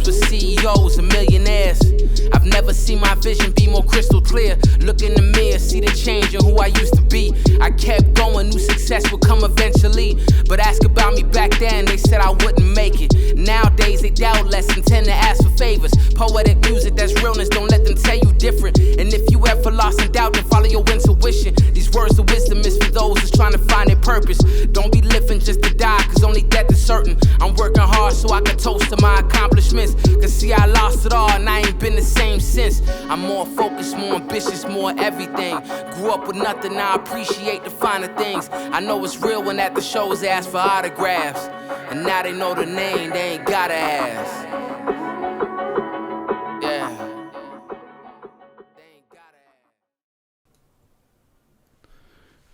for CEOs and millionaires. I've never seen my vision be more crystal clear. Look in the mirror, see the change in who I used to be. I kept going, knew success would come eventually. But ask about me back then, they said I wouldn't make it. Nowadays they doubt less and tend to ask for favors. Poetic music, that's realness, don't let them tell you different. And if you ever lost in doubt, then follow your intuition. These words of wisdom is for those who's trying to find their purpose. Don't be living just to die, cause only death is certain. I'm working hard so I can toast to my accomplishments. Cause see, I lost it all and I ain't been the same since. I'm more focused, more ambitious, more everything. Grew up with nothing, now I appreciate the finer things. I know it's real when at the shows they ask for autographs. And now they know the name, they ain't gotta ask. Yeah. They ain't gotta ask.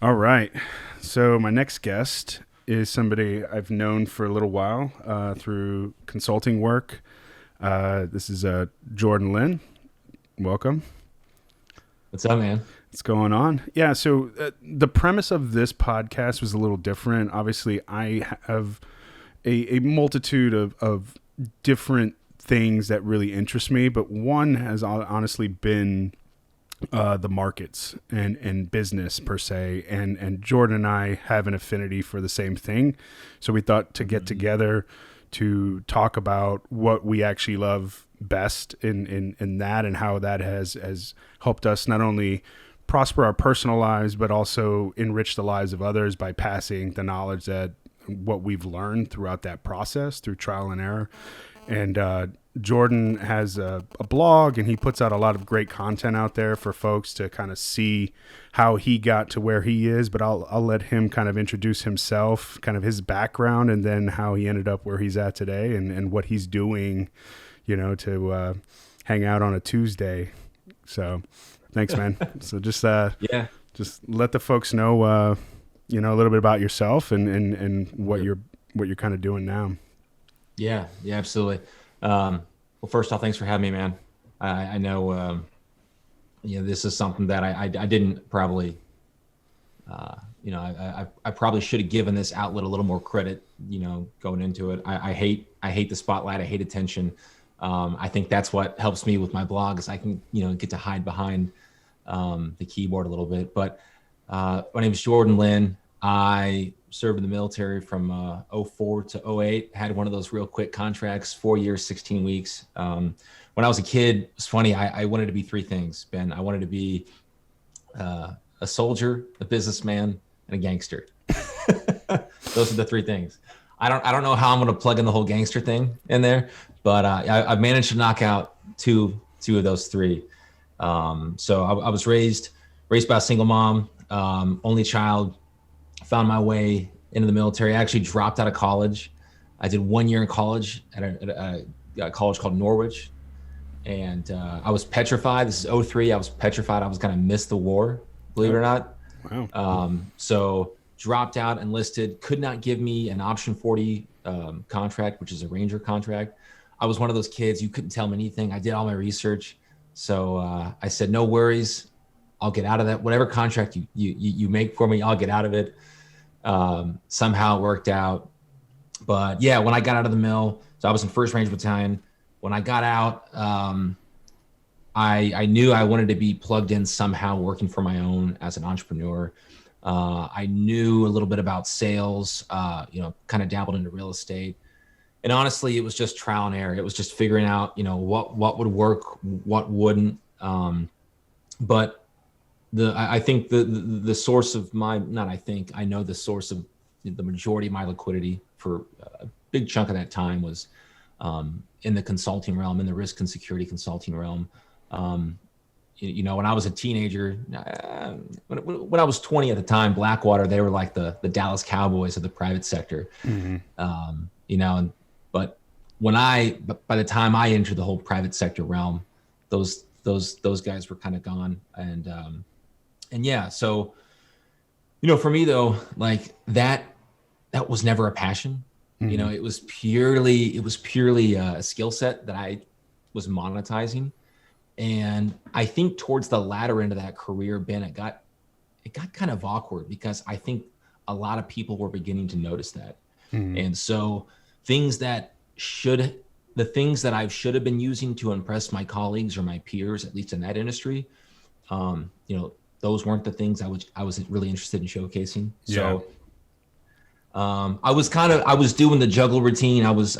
All right. So my next guest is somebody I've known for a little while through consulting work. This is Jordan Linn. Welcome. What's up, man? What's going on? Yeah, so the premise of this podcast was a little different. Obviously, I have a multitude of different things that really interest me, but one has honestly been the markets and business per se. And Jordan and I have an affinity for the same thing. So we thought to get together to talk about what we actually love best in that, and how that has helped us not only prosper our personal lives, but also enrich the lives of others by passing the knowledge that what we've learned throughout that process through trial and error. And Jordan has a blog, and he puts out a lot of great content out there for folks to kind of see how he got to where he is. But I'll let him kind of introduce himself, kind of his background, and then how he ended up where he's at today, and what he's doing, to hang out on a Tuesday. So thanks, man. So just let the folks know, a little bit about yourself and what you're kind of doing now. Yeah, absolutely. Well, first off, thanks for having me, man. I know, this is something that I didn't probably, I probably should have given this outlet a little more credit, going into it. I hate the spotlight. I hate attention. I think that's what helps me with my blog, is I can, get to hide behind the keyboard a little bit. But my name is Jordan Linn. I served in the military from 04 to 08. Had one of those real quick contracts, 4 years, 16 weeks. When I was a kid, it's funny, I wanted to be three things, Ben. I wanted to be a soldier, a businessman, and a gangster. Those are the three things. I don't know how I'm going to plug in the whole gangster thing in there, but I've managed to knock out two of those three. So I was raised by a single mom, only child. Found my way into the military. I actually dropped out of college. I did 1 year in college at a college called Norwich. And I was petrified. This is 03. I was petrified I was going to miss the war, believe it or not. Wow. So dropped out, enlisted, could not give me an option 40 contract, which is a Ranger contract. I was one of those kids, you couldn't tell me anything. I did all my research. So I said, no worries. I'll get out of that. Whatever contract you make for me, I'll get out of it. Somehow it worked out. But yeah, when I got out of the mill, so I was in 1st Ranger Battalion. When I got out, I knew I wanted to be plugged in somehow, working for my own as an entrepreneur. I knew a little bit about sales, kind of dabbled into real estate. And honestly, it was just trial and error. It was just figuring out, what would work, what wouldn't. But I think the source of I know the source of the majority of my liquidity for a big chunk of that time was in the consulting realm, in the risk and security consulting realm. When I was a teenager, when I was 20 at the time, Blackwater, they were like the Dallas Cowboys of the private sector. Mm-hmm. But by the time I entered the whole private sector realm, those guys were kind of gone. And yeah, so, for me though, like that was never a passion. Mm-hmm. It was purely a skill set that I was monetizing. And I think towards the latter end of that career, Ben, it got kind of awkward because I think a lot of people were beginning to notice that. Mm-hmm. And so things that should the things that I should have been using to impress my colleagues or my peers, at least in that industry, those weren't the things I was really interested in showcasing. So I was doing the juggle routine. I was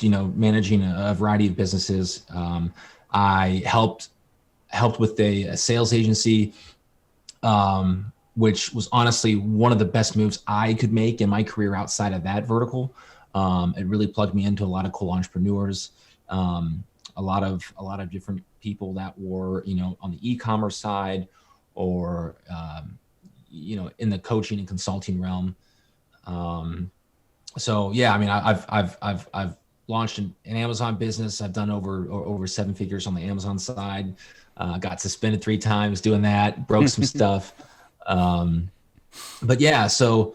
managing a variety of businesses. I helped with a sales agency, which was honestly one of the best moves I could make in my career outside of that vertical. It really plugged me into a lot of cool entrepreneurs, a lot of different people that were, on the e-commerce side or, in the coaching and consulting realm. So yeah, I mean, I've launched an Amazon business. I've done over 7 figures on the Amazon side. Got suspended 3 times doing that, broke some stuff. But yeah, so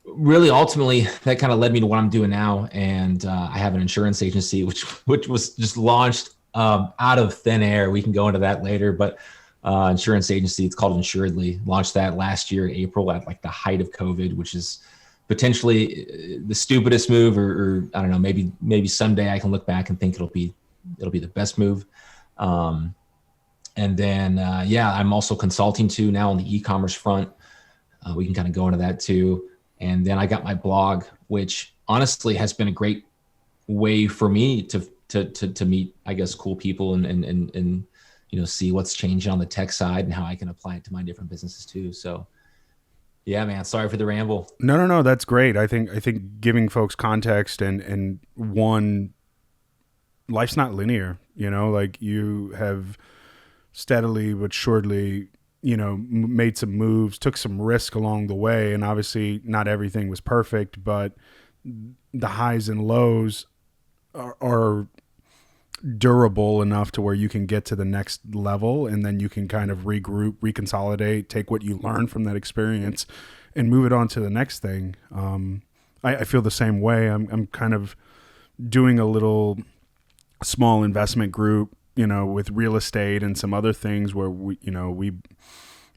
really ultimately that kind of led me to what I'm doing now. And, I have an insurance agency, which was just launched, out of thin air. We can go into that later, but, insurance agency, it's called Insuredly, launched that last year in April at like the height of COVID, which is potentially the stupidest move, or I don't know, maybe someday I can look back and think it'll be the best move. And then, I'm also consulting too now on the e-commerce front. We can kind of go into that too. And then I got my blog, which honestly has been a great way for me to meet, I guess, cool people and see what's changing on the tech side and how I can apply it to my different businesses too. So yeah, man, sorry for the ramble. No, that's great. I think giving folks context and one, life's not linear, like you have steadily but surely, made some moves, took some risk along the way. And obviously not everything was perfect, but the highs and lows are durable enough to where you can get to the next level, and then you can kind of regroup, reconsolidate, take what you learned from that experience and move it on to the next thing. I feel the same way. I'm kind of doing a little small investment group, with real estate and some other things where we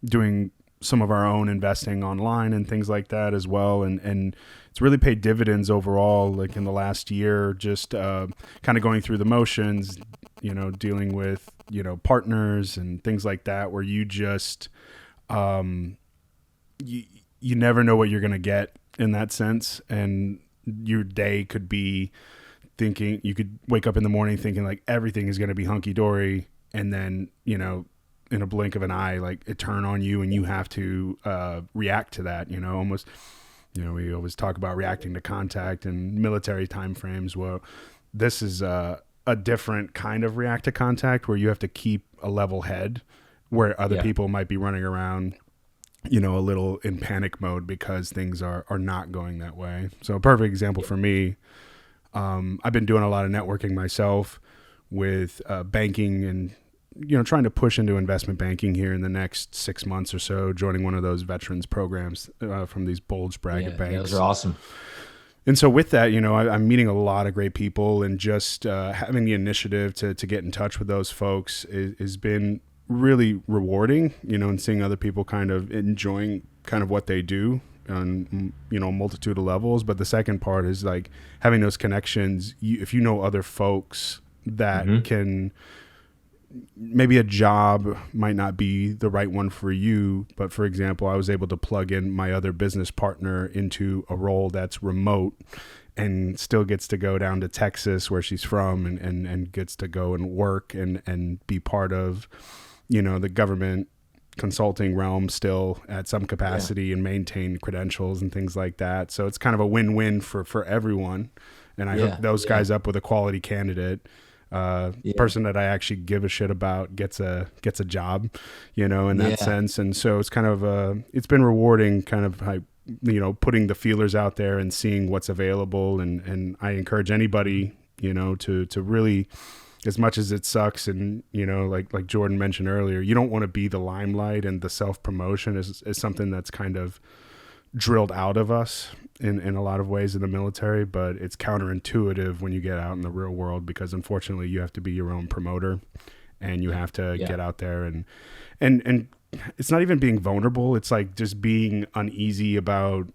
doing some of our own investing online and things like that as well. And it's really paid dividends overall, like in the last year, just kind of going through the motions, dealing with, partners and things like that, where you just, you never know what you're going to get in that sense. And your day could be thinking, you could wake up in the morning thinking like everything is going to be hunky dory. And then, in a blink of an eye, like it turn on you and you have to react to that, almost, we always talk about reacting to contact and military timeframes. Well, this is a different kind of react to contact where you have to keep a level head, where other people might be running around, a little in panic mode because things are not going that way. So a perfect example for me, I've been doing a lot of networking myself with banking and, trying to push into investment banking here in the next 6 months or so, joining one of those veterans programs from these bulge bracket banks. Yeah, those are awesome. And so with that, I'm meeting a lot of great people, and just having the initiative to get in touch with those folks has been really rewarding, and seeing other people kind of enjoying kind of what they do on, a multitude of levels. But the second part is like having those connections. If you know other folks that can, maybe a job might not be the right one for you, but for example, I was able to plug in my other business partner into a role that's remote and still gets to go down to Texas where she's from and gets to go and work and be part of, the government consulting realm still at some capacity and maintain credentials and things like that. So it's kind of a win-win for everyone. And I hook those guys up with a quality candidate. Person that I actually give a shit about gets a job, in that sense. And so it's kind of it's been rewarding, kind of like, putting the feelers out there and seeing what's available. And I encourage anybody, to really, as much as it sucks. And, like Jordan mentioned earlier, you don't want to be the limelight, and the self-promotion is something that's kind of drilled out of us in a lot of ways in the military, but it's counterintuitive when you get out in the real world, because unfortunately you have to be your own promoter, and you have to get out there and it's not even being vulnerable. It's like just being uneasy about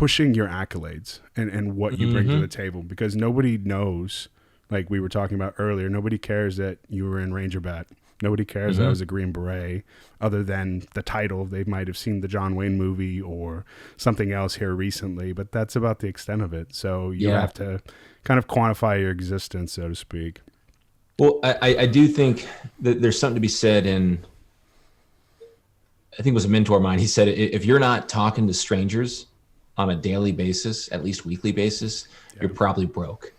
pushing your accolades and what you bring to the table, because nobody knows, like we were talking about earlier, nobody cares that you were in Ranger Bat. Nobody cares that I was a Green Beret, other than the title. They might have seen the John Wayne movie or something else here recently, but that's about the extent of it. So you have to kind of quantify your existence, so to speak. Well, I do think that there's something to be said, and I think it was a mentor of mine. He said, if you're not talking to strangers on a daily basis, at least weekly basis, you're probably broke.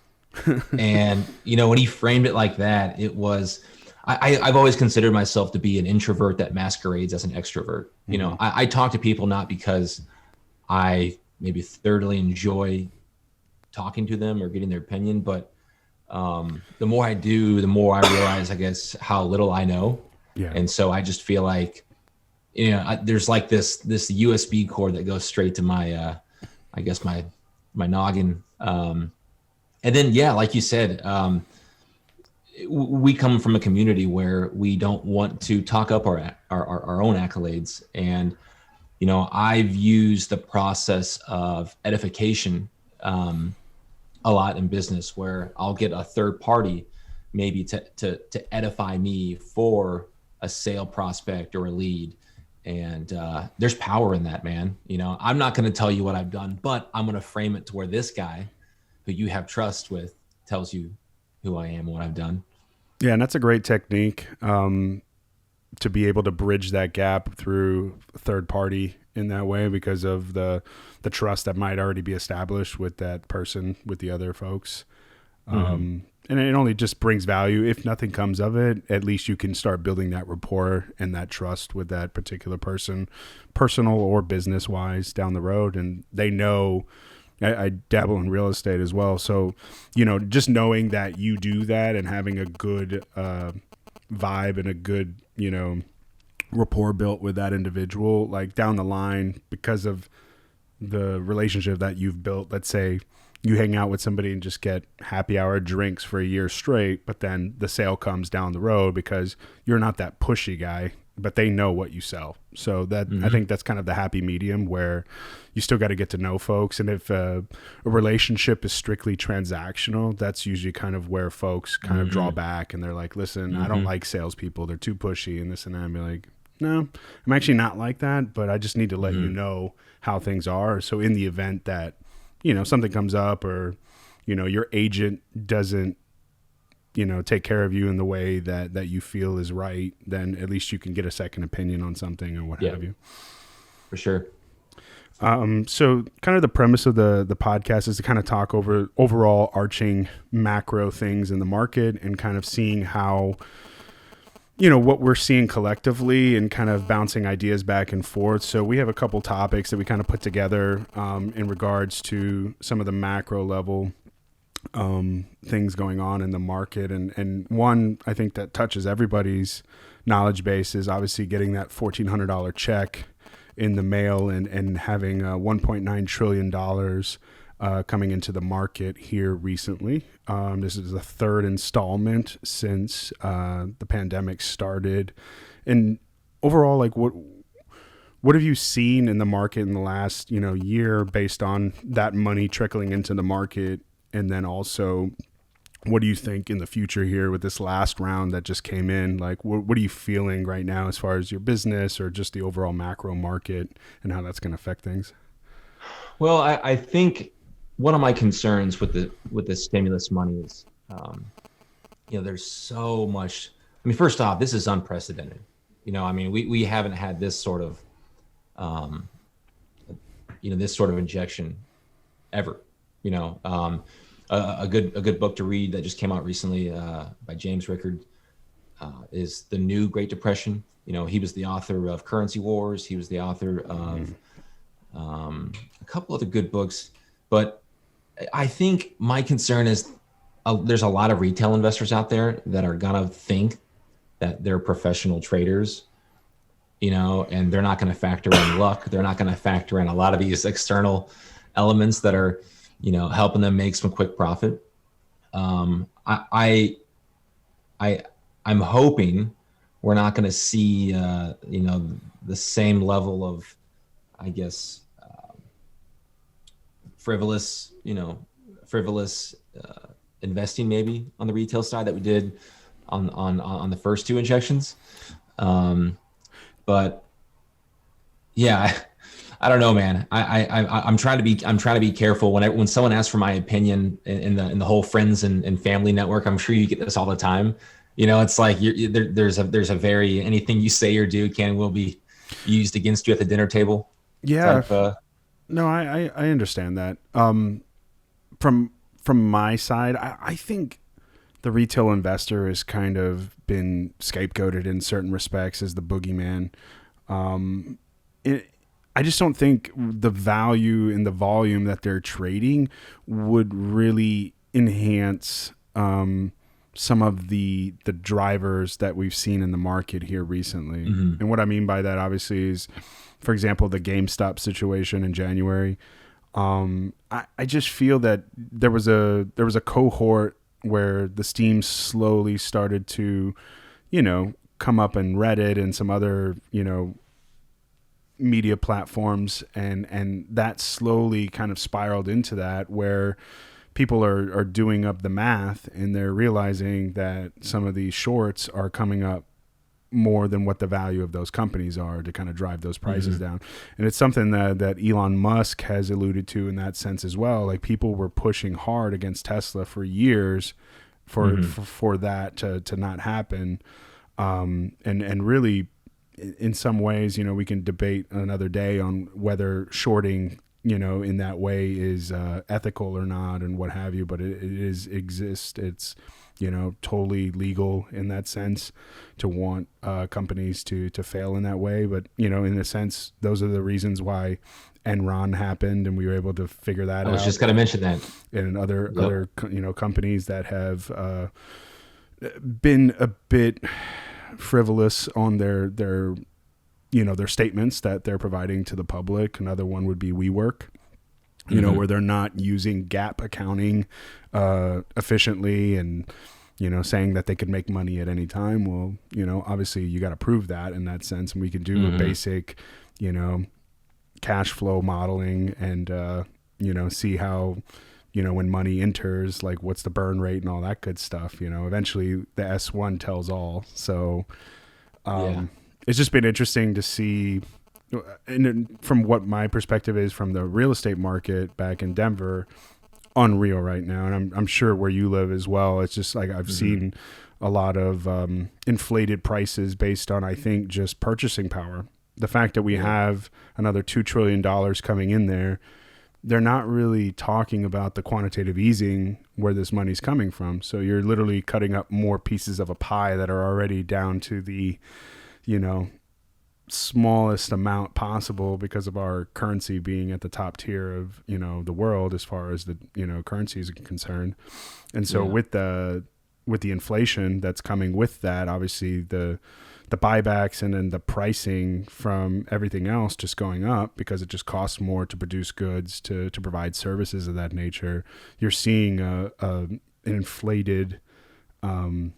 And, when he framed it like that, it was, I've always considered myself to be an introvert that masquerades as an extrovert. I talk to people not because I maybe thoroughly enjoy talking to them or getting their opinion, but the more I do, the more I realize, I guess, how little I know. Yeah. And so I just feel like, there's like this USB cord that goes straight to my, I guess my noggin. And then, like you said, we come from a community where we don't want to talk up our own accolades. And, I've used the process of edification a lot in business, where I'll get a third party maybe to edify me for a sale prospect or a lead. And there's power in that, man. I'm not going to tell you what I've done, but I'm going to frame it to where this guy who you have trust with tells you who I am and what I've done. Yeah, and that's a great technique, to be able to bridge that gap through third party in that way, because of the trust that might already be established with that person, with the other folks. And it only just brings value. If nothing comes of it, at least you can start building that rapport and that trust with that particular person, personal or business wise, down the road. And they know, I dabble in real estate as well. So, just knowing that you do that and having a good vibe and a good, rapport built with that individual, like down the line, because of the relationship that you've built. Let's say you hang out with somebody and just get happy hour drinks for a year straight, but then the sale comes down the road because you're not that pushy guy, but they know what you sell. So that I think that's kind of the happy medium, where you still got to get to know folks. And if a relationship is strictly transactional, that's usually kind of where folks kind of draw back, and they're like, listen, I don't like salespeople. They're too pushy and this and that. And be like, no, I'm actually not like that, but I just need to let you know how things are. So in the event that, something comes up, or, your agent doesn't, take care of you in the way that you feel is right, then at least you can get a second opinion on something or what have you. For sure. So kind of the premise of the podcast is to kind of talk over overall arching macro things in the market, and kind of seeing how, what we're seeing collectively, and kind of bouncing ideas back and forth. So we have a couple topics that we kind of put together in regards to some of the macro level things going on in the market. And one, I think, that touches everybody's knowledge base is obviously getting that $1,400 check in the mail, and having $1.9 trillion coming into the market here recently. This is the third installment since the pandemic started. And overall, like, what have you seen in the market in the last, year, based on that money trickling into the market? And then also, what do you think in the future here with this last round that just came in? Like, what are you feeling right now as far as your business or just the overall macro market, and how that's going to affect things? Well, I think one of my concerns with the stimulus money is, there's so much. I mean, first off, this is unprecedented. We haven't had this sort of, this sort of injection ever. A good book to read that just came out recently by James Rickard is The New Great Depression. He was the author of Currency Wars. He was the author of a couple other good books. But I think my concern is there's a lot of retail investors out there that are going to think that they're professional traders, and they're not going to factor in luck. They're not going to factor in a lot of these external elements that are helping them make some quick profit. I'm hoping we're not going to see, the same level of, I guess, frivolous, frivolous investing maybe on the retail side that we did on the first two injections. But yeah, I don't know, man. I'm trying to be careful when someone asks for my opinion in the whole friends and family network. I'm sure you get this all the time. It's like there's a very anything you say or do will be used against you at the dinner table. Yeah. No, I understand that. From my side, I think the retail investor has kind of been scapegoated in certain respects as the boogeyman. I just don't think the value in the volume that they're trading would really enhance some of the drivers that we've seen in the market here recently. Mm-hmm. And what I mean by that, obviously, is, for example, the GameStop situation in January. I just feel that there was a cohort where the Steam slowly started to, come up in Reddit and some other, media platforms, and that slowly kind of spiraled into that, where people are doing up the math and they're realizing that some of these shorts are coming up more than what the value of those companies are to kind of drive those prices mm-hmm. down. And it's something that Elon Musk has alluded to in that sense as well. Like, people were pushing hard against Tesla for years for mm-hmm. for that to not happen. And really, in some ways, we can debate another day on whether shorting, in that way is ethical or not and what have you, but it exists. It's, totally legal in that sense to want companies to fail in that way. But, in a sense, those are the reasons why Enron happened, and we were able to figure that out. I was just going to mention that. And other companies that have been a bit frivolous on their statements that they're providing to the public. Another one would be WeWork, mm-hmm. Where they're not using GAAP accounting efficiently, and saying that they could make money at any time. Well, obviously you got to prove that in that sense, and we can do mm-hmm. a basic cash flow modeling and see how when money enters, like, what's the burn rate and all that good stuff. Eventually the S1 tells all. So it's just been interesting to see, and from what my perspective is from the real estate market back in Denver, unreal right now. And I'm sure where you live as well. It's just like I've mm-hmm. seen a lot of inflated prices based on, I think, just purchasing power. The fact that we have another $2 trillion coming in there, they're not really talking about the quantitative easing where this money's coming from. So you're literally cutting up more pieces of a pie that are already down to the, smallest amount possible because of our currency being at the top tier of, the world as far as the, currencies are concerned. And so with the inflation that's coming with that, obviously the buybacks and then the pricing from everything else just going up because it just costs more to produce goods, to provide services of that nature. You're seeing an inflated, on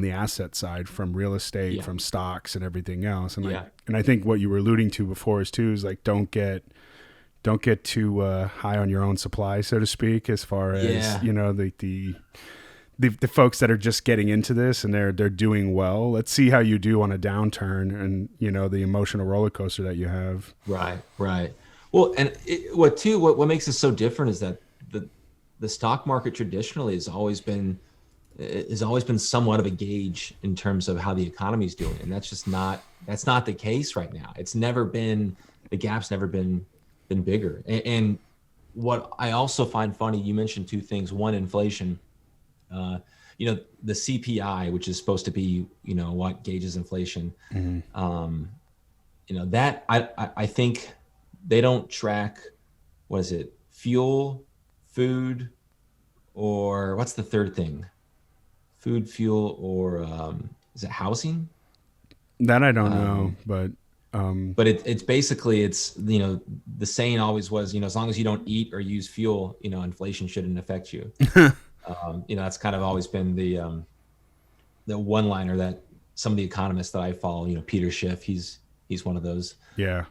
the asset side from real estate, from stocks and everything else. And I think what you were alluding to before is like, don't get too high on your own supply, so to speak, as far as, the folks that are just getting into this and they're doing well. Let's see how you do on a downturn and, the emotional roller coaster that you have. Right. Well, and what makes it so different is that the stock market traditionally has always been somewhat of a gauge in terms of how the economy is doing. And that's not the case right now. The gap's never been bigger. And what I also find funny, you mentioned two things. One, inflation. The CPI, which is supposed to be, what gauges inflation. Mm-hmm. That I think they don't track, what is it? Fuel, food, or what's the third thing? Food, fuel, or is it housing? That I don't know, but it's basically, the saying always was, as long as you don't eat or use fuel, inflation shouldn't affect you. That's kind of always been the one-liner that some of the economists that I follow, Peter Schiff, he's He's one of those. Yeah.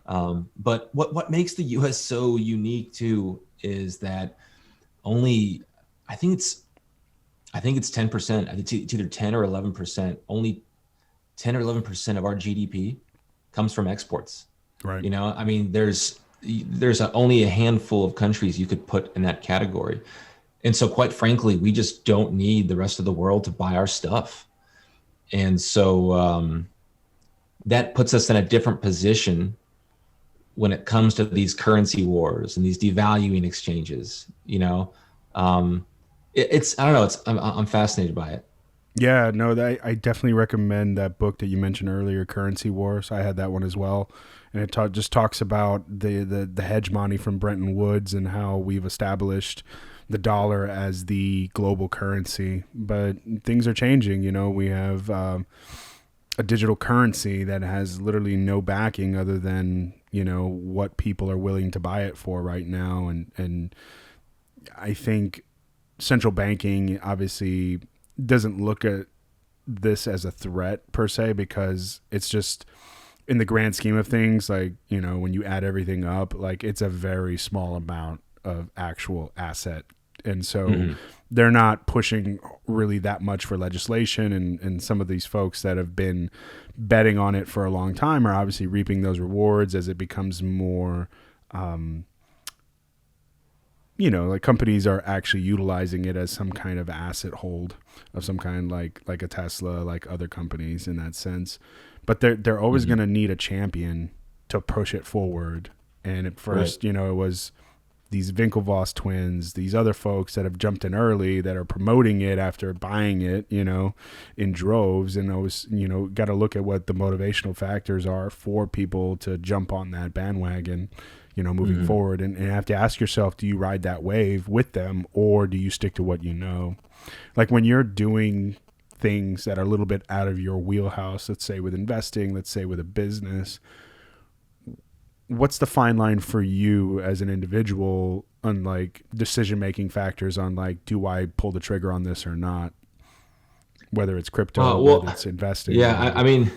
But what makes the U.S. so unique too is that only, I think it's 10%. It's either 10 or 11%. Only 10 or 11% of our GDP comes from exports. Right. You know, I mean, there's only a handful of countries you could put in that category. And so quite frankly, we just don't need the rest of the world to buy our stuff. And so that puts us in a different position when it comes to these currency wars and these devaluing exchanges. You know, it's I don't know. I'm fascinated by it. Yeah, no, I definitely recommend that book that you mentioned earlier, Currency Wars. I had that one as well, and it just talks about the hegemony from Bretton Woods and how we've established the dollar as the global currency. But things are changing. You know, we have a digital currency that has literally no backing other than, you know, what people are willing to buy it for right now, and I think central banking obviously doesn't look at this as a threat per se, because it's just, in the grand scheme of things, like, you know, when you add everything up, like, it's a very small amount of actual asset. And so they're not pushing really that much for legislation, and some of these folks that have been betting on it for a long time are obviously reaping those rewards as it becomes more, you know, like, companies are actually utilizing it as some kind of asset hold of some kind, like a Tesla, like other companies in that sense. But they're always going to need a champion to push it forward. And at first, you know, it was these Winklevoss twins, these other folks that have jumped in early that are promoting it after buying it, you know, in droves. And always, you know, got to look at what the motivational factors are for people to jump on that bandwagon, you know, moving forward. And have to ask yourself, do you ride that wave with them, or do you stick to what you know? Like, when you're doing things that are a little bit out of your wheelhouse, let's say with investing, let's say with a business, what's the fine line for you as an individual on, like, decision-making factors on, like, do I pull the trigger on this or not? Whether it's crypto, whether it's investing. Yeah. I mean,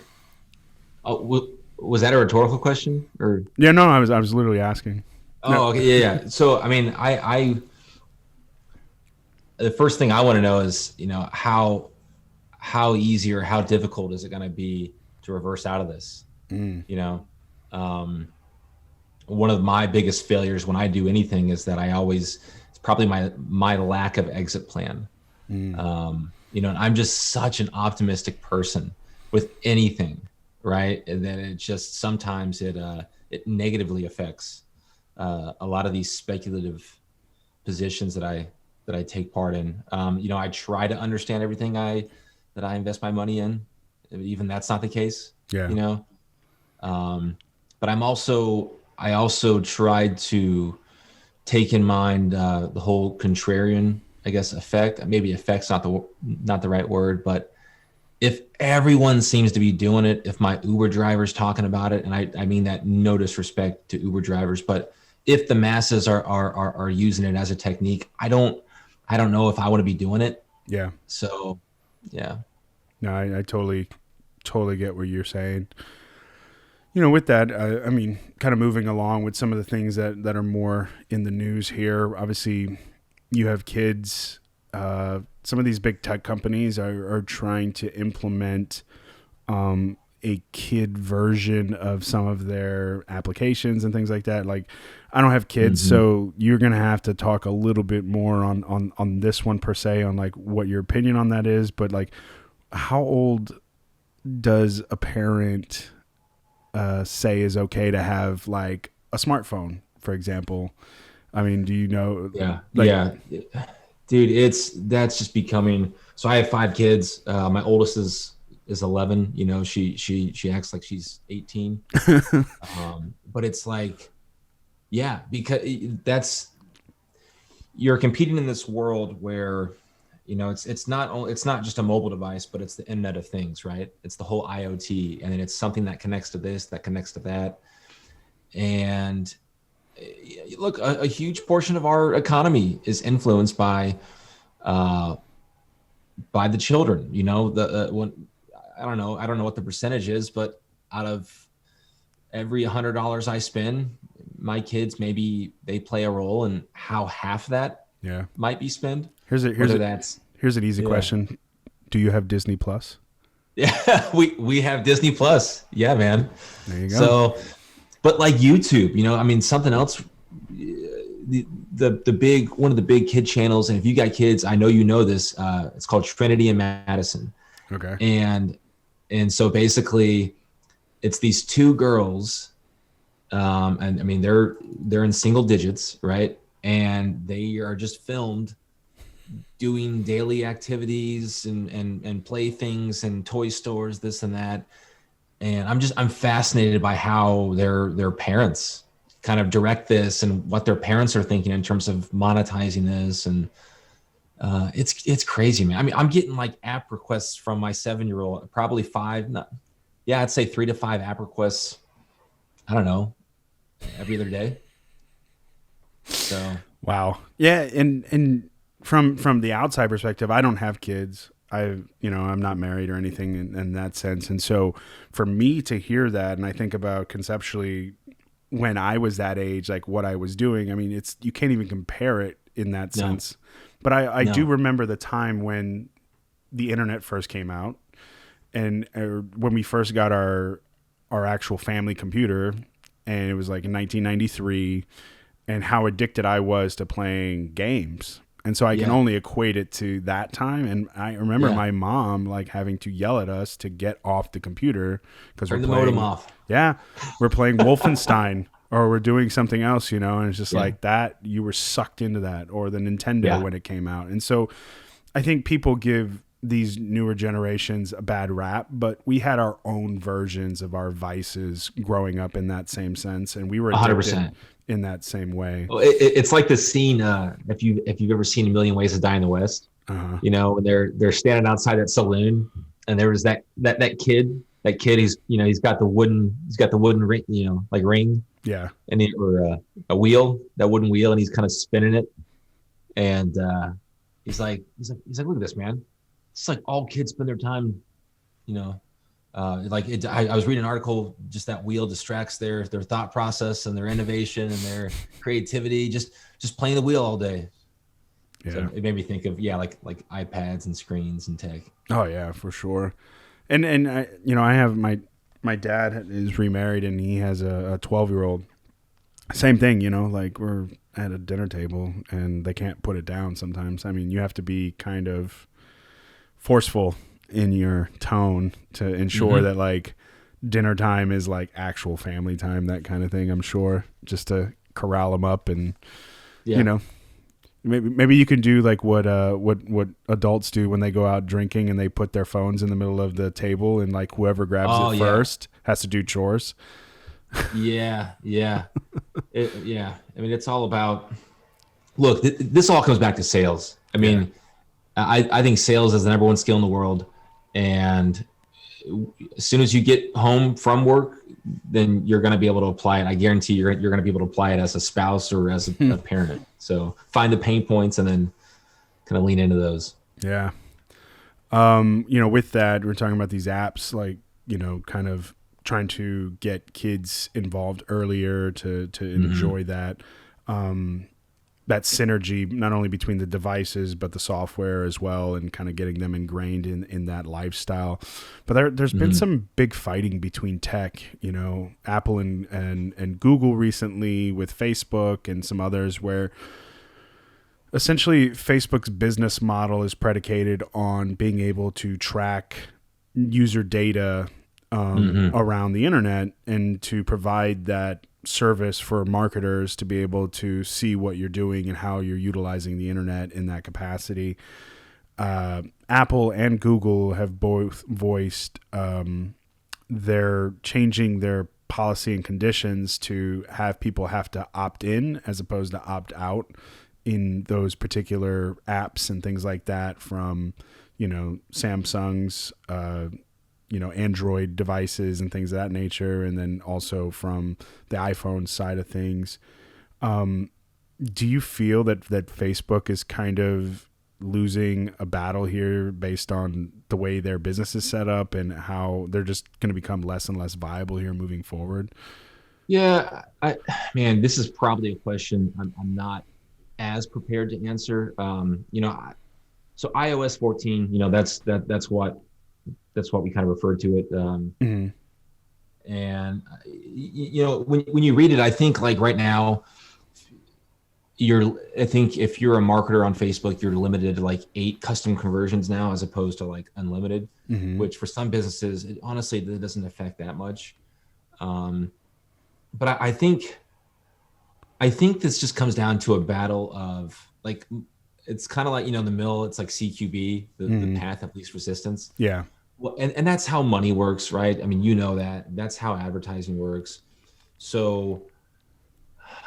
was that a rhetorical question, or? Yeah, no, I was literally asking. Oh, No. okay. Yeah. So, I mean, I the first thing I want to know is, you know, how easy or how difficult is it going to be to reverse out of this? You know, one of my biggest failures when I do anything is that it's probably my lack of exit plan. You know, and I'm just such an optimistic person with anything, right? And then it just, sometimes it negatively affects a lot of these speculative positions that I take part in. You know, I try to understand everything that I invest my money in. Even that's not the case. Yeah. You know, but I also tried to take in mind the whole contrarian, I guess, effect. Maybe effect's not the right word, but if everyone seems to be doing it, if my Uber driver's talking about it, and I mean that no disrespect to Uber drivers, but if the masses are using it as a technique, I don't know if I want to be doing it. Yeah. So, yeah. No, I totally get what you're saying. You know, with that, I mean, kind of moving along with some of the things that are more in the news here. Obviously, you have kids. Some of these big tech companies are trying to implement a kid version of some of their applications and things like that. Like, I don't have kids, so you're going to have to talk a little bit more on this one per se, on like what your opinion on that is. But like, how old does a parent say is okay to have like a smartphone, for example? I mean, do you know? Yeah. Like, yeah. Dude, that's just becoming, so I have 5 kids. My oldest is 11. You know, she acts like she's 18. But it's like, yeah, because you're competing in this world where, you know, it's not just a mobile device, but it's the Internet of Things, right? It's the whole IoT, and then it's something that connects to this, that connects to that. And look, a huge portion of our economy is influenced by the children. You know, I don't know what the percentage is, but out of every $100 I spend, my kids, maybe they play a role in how half that might be spent. Here's an easy question. Do you have Disney Plus? Yeah, we have Disney Plus. Yeah, man. There you go. So, but like YouTube, I mean, something else, the big, one of the big kid channels, and if you got kids, I know you know this, it's called Trinity and Madison. Okay. And so basically it's these two girls, and I mean, they're in single digits, right? And they are just filmed doing daily activities and play things and toy stores, this and that. And I'm fascinated by how their parents kind of direct this and what their parents are thinking in terms of monetizing this. And it's crazy, man. I mean, I'm getting like app requests from my 7-year-old, probably 5. I'd say 3 to 5 app requests. I don't know, every other day. So wow. Yeah. And from the outside perspective, I don't have kids. I'm not married or anything in that sense. And so for me to hear that, and I think about conceptually when I was that age, like what I was doing, I mean, you can't even compare it in that sense. But I do remember the time when the internet first came out, and when we first got our actual family computer, and it was like in 1993, and how addicted I was to playing games. And so I can only equate it to that time. And I remember my mom like having to yell at us to get off the computer because we're playing the modem off. Yeah, we're playing Wolfenstein or we're doing something else, and it's just like that. You were sucked into that, or the Nintendo when it came out. And so I think people give these newer generations a bad rap, but we had our own versions of our vices growing up in that same sense, and we were addicted 100%. In that same way. Well, it's like the scene, if you've ever seen A Million Ways to Die in the West, when they're standing outside that saloon, and there was that kid, he's got the wooden ring, like ring. Yeah. And or a wheel, that wooden wheel, and he's kind of spinning it. And he's like, look at this, man. It's like all kids spend their time, I was reading an article, just that wheel distracts their thought process and their innovation and their creativity, just playing the wheel all day. Yeah. So it made me think of, like iPads and screens and tech. Oh yeah, for sure. And I have my dad is remarried and he has a 12-year-old. Same thing, like we're at a dinner table and they can't put it down sometimes. I mean, you have to be kind of forceful in your tone to ensure that like dinner time is like actual family time, that kind of thing. I'm sure, just to corral them up and maybe you can do like what adults do when they go out drinking and they put their phones in the middle of the table and like whoever grabs it first has to do chores. Yeah. I mean, it's all about, look, this all comes back to sales. I mean, I think sales is the number one skill in the world. And as soon as you get home from work, then you're going to be able to apply it. I guarantee you're going to be able to apply it as a spouse or as a parent. So find the pain points and then kind of lean into those. Yeah. With that, we're talking about these apps, like, kind of trying to get kids involved earlier to enjoy that. That synergy, not only between the devices, but the software as well, and kind of getting them ingrained in that lifestyle. But there's been some big fighting between tech, Apple and Google recently with Facebook and some others, where essentially Facebook's business model is predicated on being able to track user data around the internet and to provide that service for marketers to be able to see what you're doing and how you're utilizing the internet in that capacity. Apple and Google have both voiced they're changing their policy and conditions to have people have to opt in as opposed to opt out in those particular apps and things like that from, Samsung's, Android devices and things of that nature, and then also from the iPhone side of things. Do you feel that Facebook is kind of losing a battle here based on the way their business is set up and how they're just going to become less and less viable here moving forward? Yeah, man, this is probably a question I'm not as prepared to answer. So iOS 14, that's what we kind of referred to it. And when you read it, I think like right now, I think if you're a marketer on Facebook, you're limited to like 8 custom conversions now, as opposed to like unlimited, which for some businesses, honestly, that doesn't affect that much. But I think this just comes down to a battle of like, it's kind of like, in the mill, it's like CQB, the path of least resistance. Yeah. Well, and that's how money works, right? I mean, that's how advertising works. So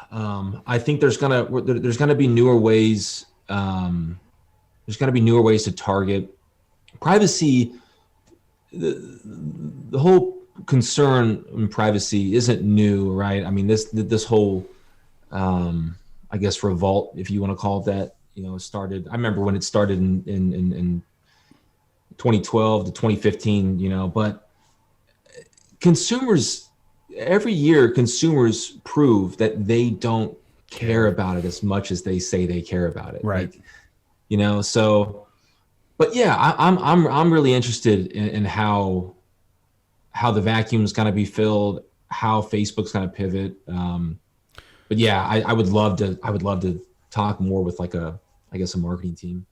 I think there's gonna be newer ways. There's gonna be newer ways to target privacy. The whole concern in privacy isn't new, right? I mean, this whole, I guess, revolt, if you want to call it that, started. I remember when it started in 2012 to 2015, but every year consumers prove that they don't care about it as much as they say they care about it. Right. So, but yeah, I'm really interested in how the vacuum is going to be filled, how Facebook's going to pivot. But yeah, I would love to talk more with like a marketing team.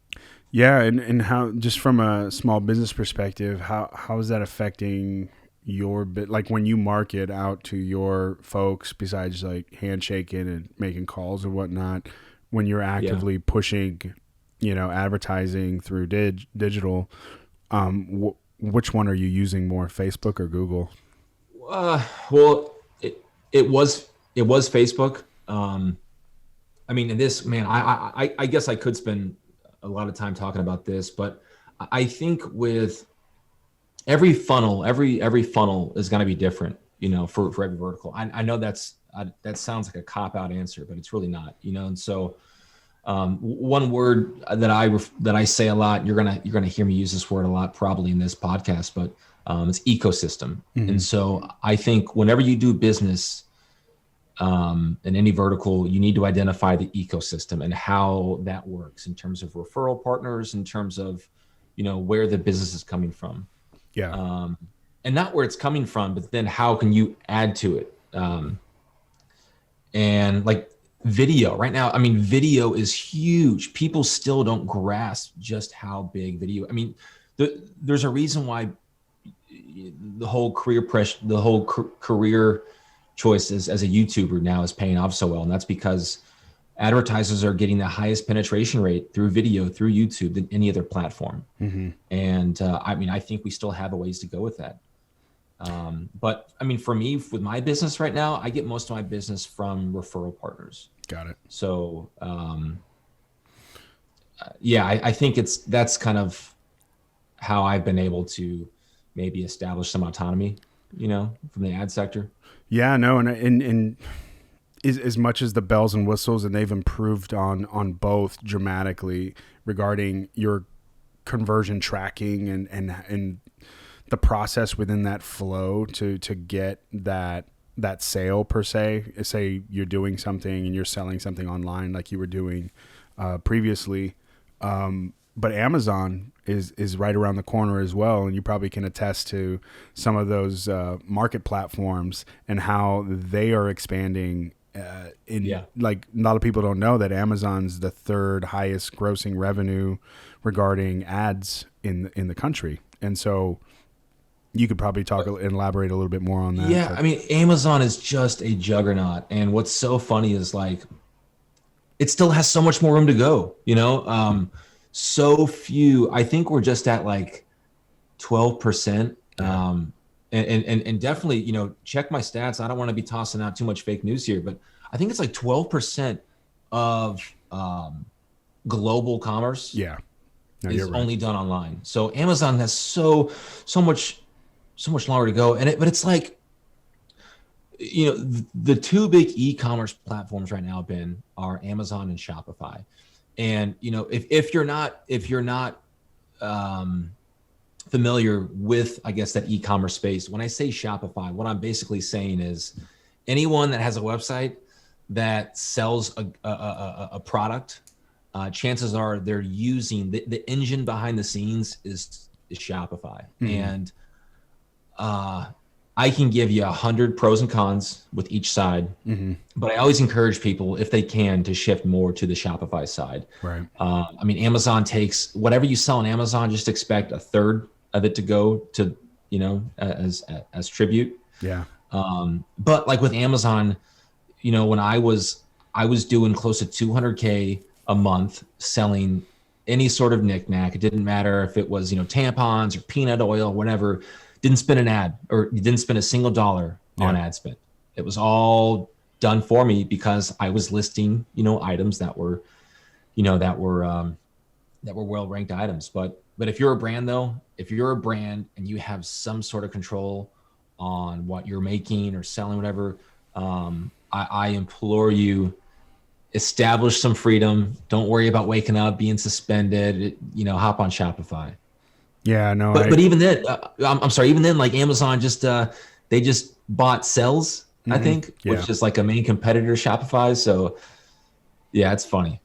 Yeah. And how, just from a small business perspective, how is that affecting your bit? Like when you market out to your folks, besides like handshaking and making calls and whatnot, when you're actively pushing, advertising through digital, which one are you using more, Facebook or Google? Well, it was Facebook. I mean, and this, man, I guess I could spend a lot of time talking about this, but I think with every funnel is going to be different, for every vertical. I know that sounds like a cop-out answer, but it's really not, and so one word that I say a lot, you're gonna hear me use this word a lot probably in this podcast, but it's ecosystem. And so I think whenever you do business in any vertical, you need to identify the ecosystem and how that works in terms of referral partners, in terms of, where the business is coming from. Yeah. And not where it's coming from, but then how can you add to it? And like video right now, I mean, video is huge. People still don't grasp just how big video. I mean, there's a reason why the whole career choices as a YouTuber now is paying off so well. And that's because advertisers are getting the highest penetration rate through video, through YouTube, than any other platform. And I think we still have a ways to go with that. But I mean, for me, with my business right now, I get most of my business from referral partners. Got it. So, I think that's kind of how I've been able to maybe establish some autonomy, from the ad sector. Yeah, no. And as much as the bells and whistles, and they've improved on both dramatically regarding your conversion tracking and the process within that flow to get that sale per se. Say you're doing something and you're selling something online like you were doing previously, but Amazon is right around the corner as well, and you probably can attest to some of those market platforms and how they are expanding. Like a lot of people don't know that Amazon's the third highest grossing revenue regarding ads in the country, and so you could probably elaborate a little bit more on that. Yeah, I mean, Amazon is just a juggernaut, and what's so funny is like it still has so much more room to go. So few. I think we're just at like 12%. And definitely, check my stats. I don't want to be tossing out too much fake news here, but I think it's like 12% of global commerce is only done online. So Amazon has so much longer to go. But it's like, the two big e-commerce platforms right now, Ben, are Amazon and Shopify. And, you know, if you're not familiar with, I guess, that e-commerce space, when I say Shopify, what I'm basically saying is anyone that has a website that sells a product, chances are they're using the engine behind the scenes is Shopify. And I can give you 100 pros and cons with each side, but I always encourage people, if they can, to shift more to the Shopify side. Right. I mean, Amazon takes whatever you sell on Amazon, just expect a third of it to go to, you know, as tribute. Yeah. But like with Amazon, you know, when I was doing close to 200K a month selling any sort of knickknack. It didn't matter if it was, you know, tampons or peanut oil, whatever. Didn't spend an ad, or you didn't spend a single dollar on ad spend. It was all done for me because I was listing, you know, items that were, you know, that were well ranked items. But if you're a brand though, if you're a brand and you have some sort of control on what you're making or selling, whatever, I implore you, establish some freedom. Don't worry about waking up, being suspended, you know, hop on Shopify. Yeah, no. But even then, I'm sorry, even then, like Amazon just, they just bought Sells, I think, which is like a main competitor to Shopify. So yeah, it's funny.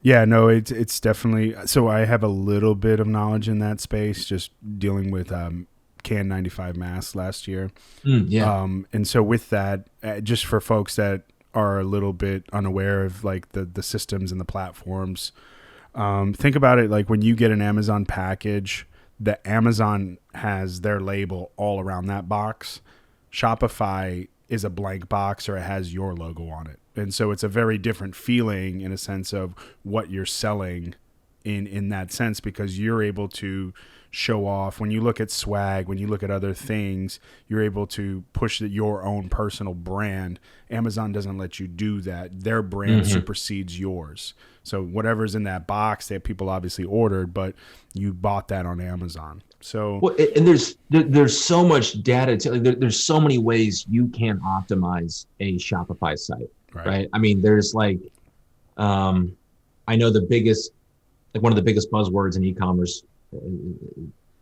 Yeah, no, it's definitely, so I have a little bit of knowledge in that space, just dealing with KN95 masks last year. And so with that, just for folks that are a little bit unaware of like the systems and the platforms, think about it like when you get an Amazon package, the Amazon has their label all around that box. Shopify is a blank box, or it has your logo on it. And so it's a very different feeling in a sense of what you're selling in that sense, because you're able to show off. When you look at swag, when you look at other things, you're able to push your own personal brand. Amazon doesn't let you do that. Their brand supersedes yours. So whatever's in that box that people obviously ordered, but you bought that on Amazon. So well, and there's so much data to, like, there's so many ways you can optimize a Shopify site, right? I mean, there's like, I know the biggest, like one of the biggest buzzwords in e-commerce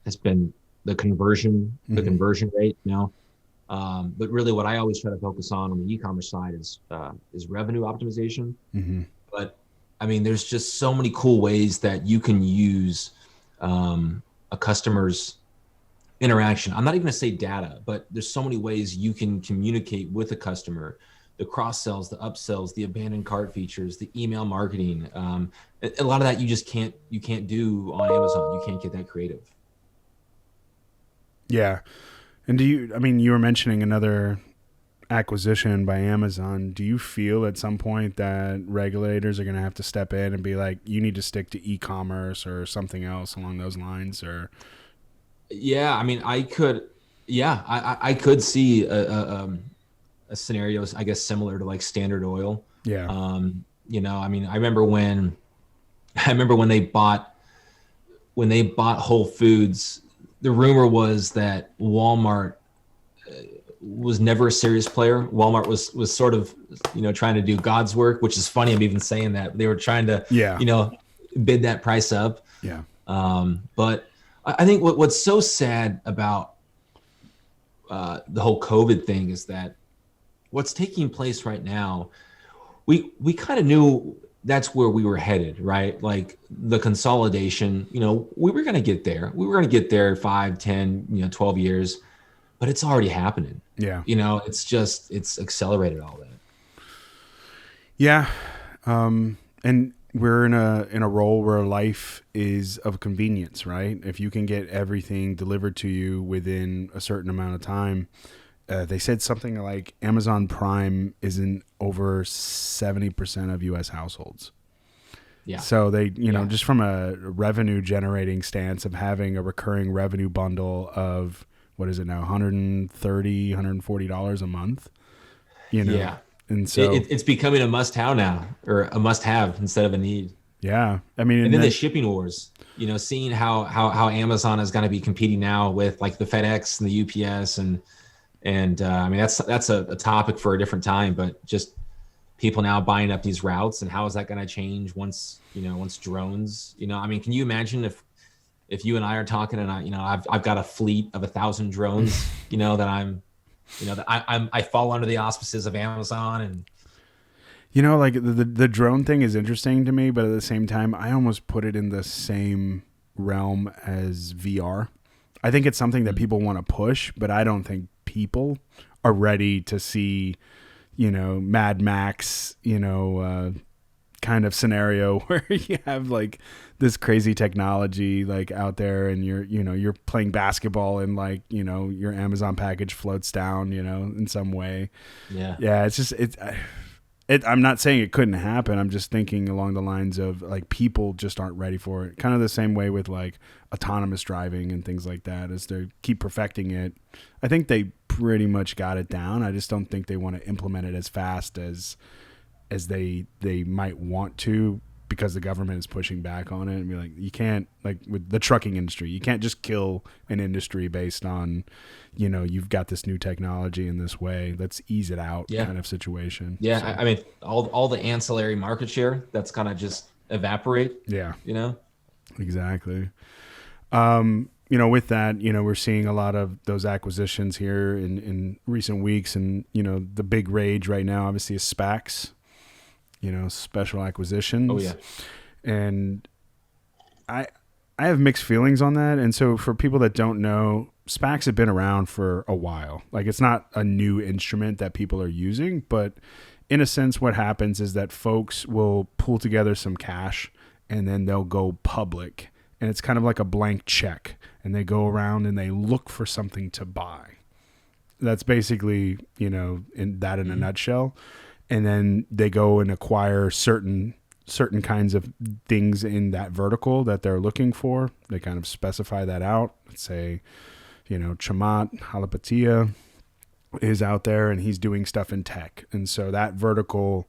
has been the conversion rate, you know. But really what I always try to focus on the e-commerce side is revenue optimization. But I mean, there's just so many cool ways that you can use a customer's interaction. I'm not even gonna say data, but there's so many ways you can communicate with a customer. The cross sells, the upsells, the abandoned cart features, the email marketing. A lot of that you can't do on Amazon. You can't get that creative. Yeah. And you were mentioning another acquisition by Amazon. Do you feel at some point that regulators are going to have to step in and be like, you need to stick to e-commerce or something else along those lines? Or yeah, I mean, I could see a scenario, I guess, similar to like Standard Oil. Yeah. You know, I mean, I remember when they bought Whole Foods, the rumor was that Walmart was never a serious player. Walmart was sort of, you know, trying to do God's work, which is funny. I'm even saying that. They were trying to, you know, bid that price up. Yeah. But I think what's so sad about the whole COVID thing is that what's taking place right now, we kind of knew that's where we were headed, right? Like the consolidation, you know, we were going to get there. We were going to get there 5, 10, you know, 12 years, but it's already happening. Yeah. You know, it's accelerated all that. Yeah. And we're in a role where life is of convenience, right? If you can get everything delivered to you within a certain amount of time, they said something like Amazon Prime is in over 70% of U.S. households. Yeah. So they, you know, just from a revenue generating stance of having a recurring revenue bundle of, what is it now, $130, $140 a month, you know? Yeah. And so it's becoming a must-have now, or a must-have instead of a need. Yeah. I mean, and then the shipping wars, you know, seeing how Amazon is going to be competing now with like the FedEx and the UPS and I mean, that's a topic for a different time, but just people now buying up these routes, and how is that going to change once drones, I mean, can you imagine if you and I are talking and I've got a fleet of 1,000 drones, I fall under the auspices of Amazon, and like the drone thing is interesting to me, but at the same time, I almost put it in the same realm as VR. I think it's something that people want to push, but I don't think people are ready to see, Mad Max, kind of scenario where you have like this crazy technology like out there, and you're playing basketball and like, your Amazon package floats down, in some way. Yeah. It's just, I'm not saying it couldn't happen. I'm just thinking along the lines of like people just aren't ready for it. Kind of the same way with like autonomous driving and things like that. As they keep perfecting it, I think they pretty much got it down. I just don't think they want to implement it as fast as they might want to, because the government is pushing back on it and be like, you can't, like with the trucking industry, you can't just kill an industry based on, you've got this new technology in this way. Let's ease it out kind of situation. Yeah. So, I mean, all the ancillary market share that's kind of just evaporate. Yeah. Exactly. With that, we're seeing a lot of those acquisitions here in recent weeks, and, the big rage right now obviously is Spacks. Special acquisitions. Oh yeah. And I have mixed feelings on that. And so for people that don't know, Spacks have been around for a while. Like, it's not a new instrument that people are using, but in a sense, what happens is that folks will pull together some cash and then they'll go public, and it's kind of like a blank check, and they go around and they look for something to buy. That's basically, in a nutshell. And then they go and acquire certain kinds of things in that vertical that they're looking for. They kind of specify that out. Let's say, Chamath Halapatia is out there and he's doing stuff in tech. And so that vertical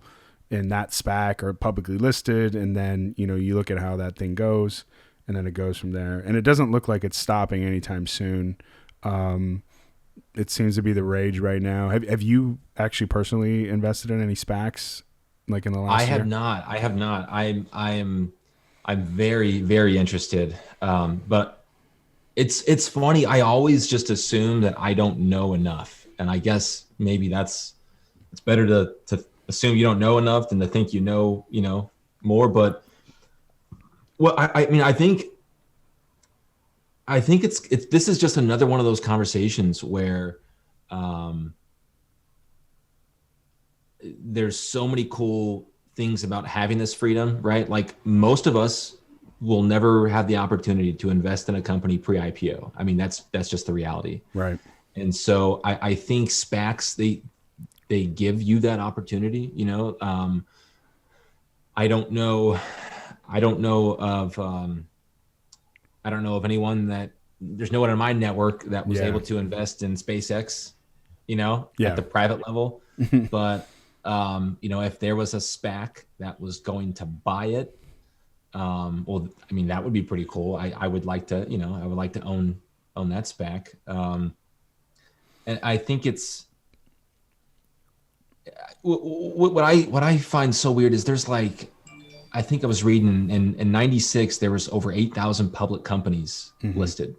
and that SPAC are publicly listed. And then, you look at how that thing goes, and then it goes from there. And it doesn't look like it's stopping anytime soon. It seems to be the rage right now. Have you actually personally invested in any SPACs like in the last year? I have not. I'm very, very interested. But it's funny. I always just assume that I don't know enough. And I guess maybe it's better to assume you don't know enough than to think you know more. But I think this is just another one of those conversations where there's so many cool things about having this freedom, right? Like, most of us will never have the opportunity to invest in a company pre-IPO. I mean, that's just the reality. Right. And so I think SPACs, they give you that opportunity, I don't know of anyone there's no one in my network that was able to invest in SpaceX, at the private level. But, if there was a SPAC that was going to buy it, that would be pretty cool. I would like to, own that SPAC. And I think it's, what I find so weird is there's like, I think I was reading in 96, there was over 8,000 public companies listed,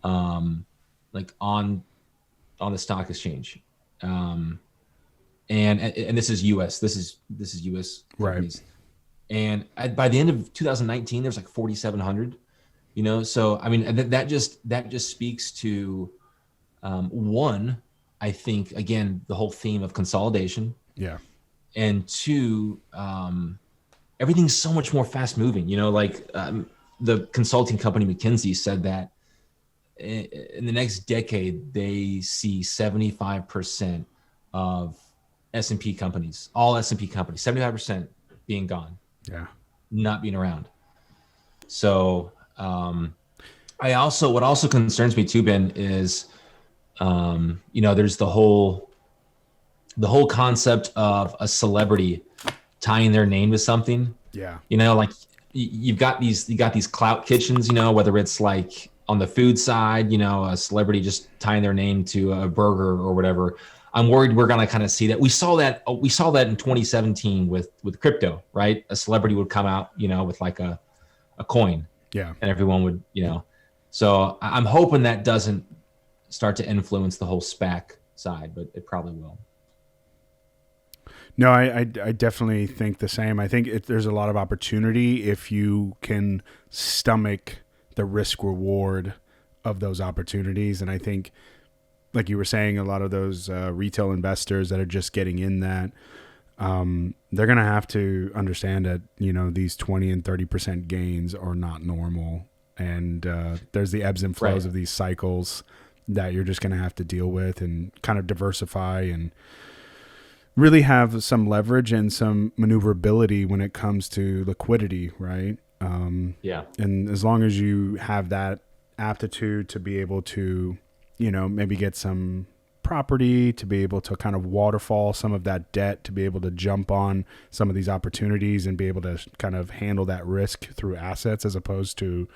like on the stock exchange. And this is US, this is US companies. Right. And by the end of 2019, there's like 4,700, so, I mean, that just speaks to, one, I think, again, the whole theme of consolidation. Yeah. And two, everything's so much more fast moving, the consulting company McKinsey said that in the next decade, they see 75% of S&P companies, all S&P companies, 75% being gone. Yeah. Not being around. So, what also concerns me too, Ben, is, there's the whole concept of a celebrity tying their name to something. Yeah. Like you got these clout kitchens, whether it's like on the food side, a celebrity just tying their name to a burger or whatever. I'm worried we're going to kind of see that. We saw that in 2017 with crypto, right? A celebrity would come out, with like a coin, Yeah, and everyone would, So I'm hoping that doesn't start to influence the whole SPAC side, but it probably will. No, I definitely think the same. I think there's a lot of opportunity if you can stomach the risk reward of those opportunities. And I think, like you were saying, a lot of those retail investors that are just getting in that, they're going to have to understand that, these 20 and 30% gains are not normal. And there's the ebbs and flows of these cycles that you're just going to have to deal with and kind of diversify and really have some leverage and some maneuverability when it comes to liquidity, right? And as long as you have that aptitude to be able to, maybe get some property, to be able to kind of waterfall some of that debt, to be able to jump on some of these opportunities and be able to kind of handle that risk through assets as opposed to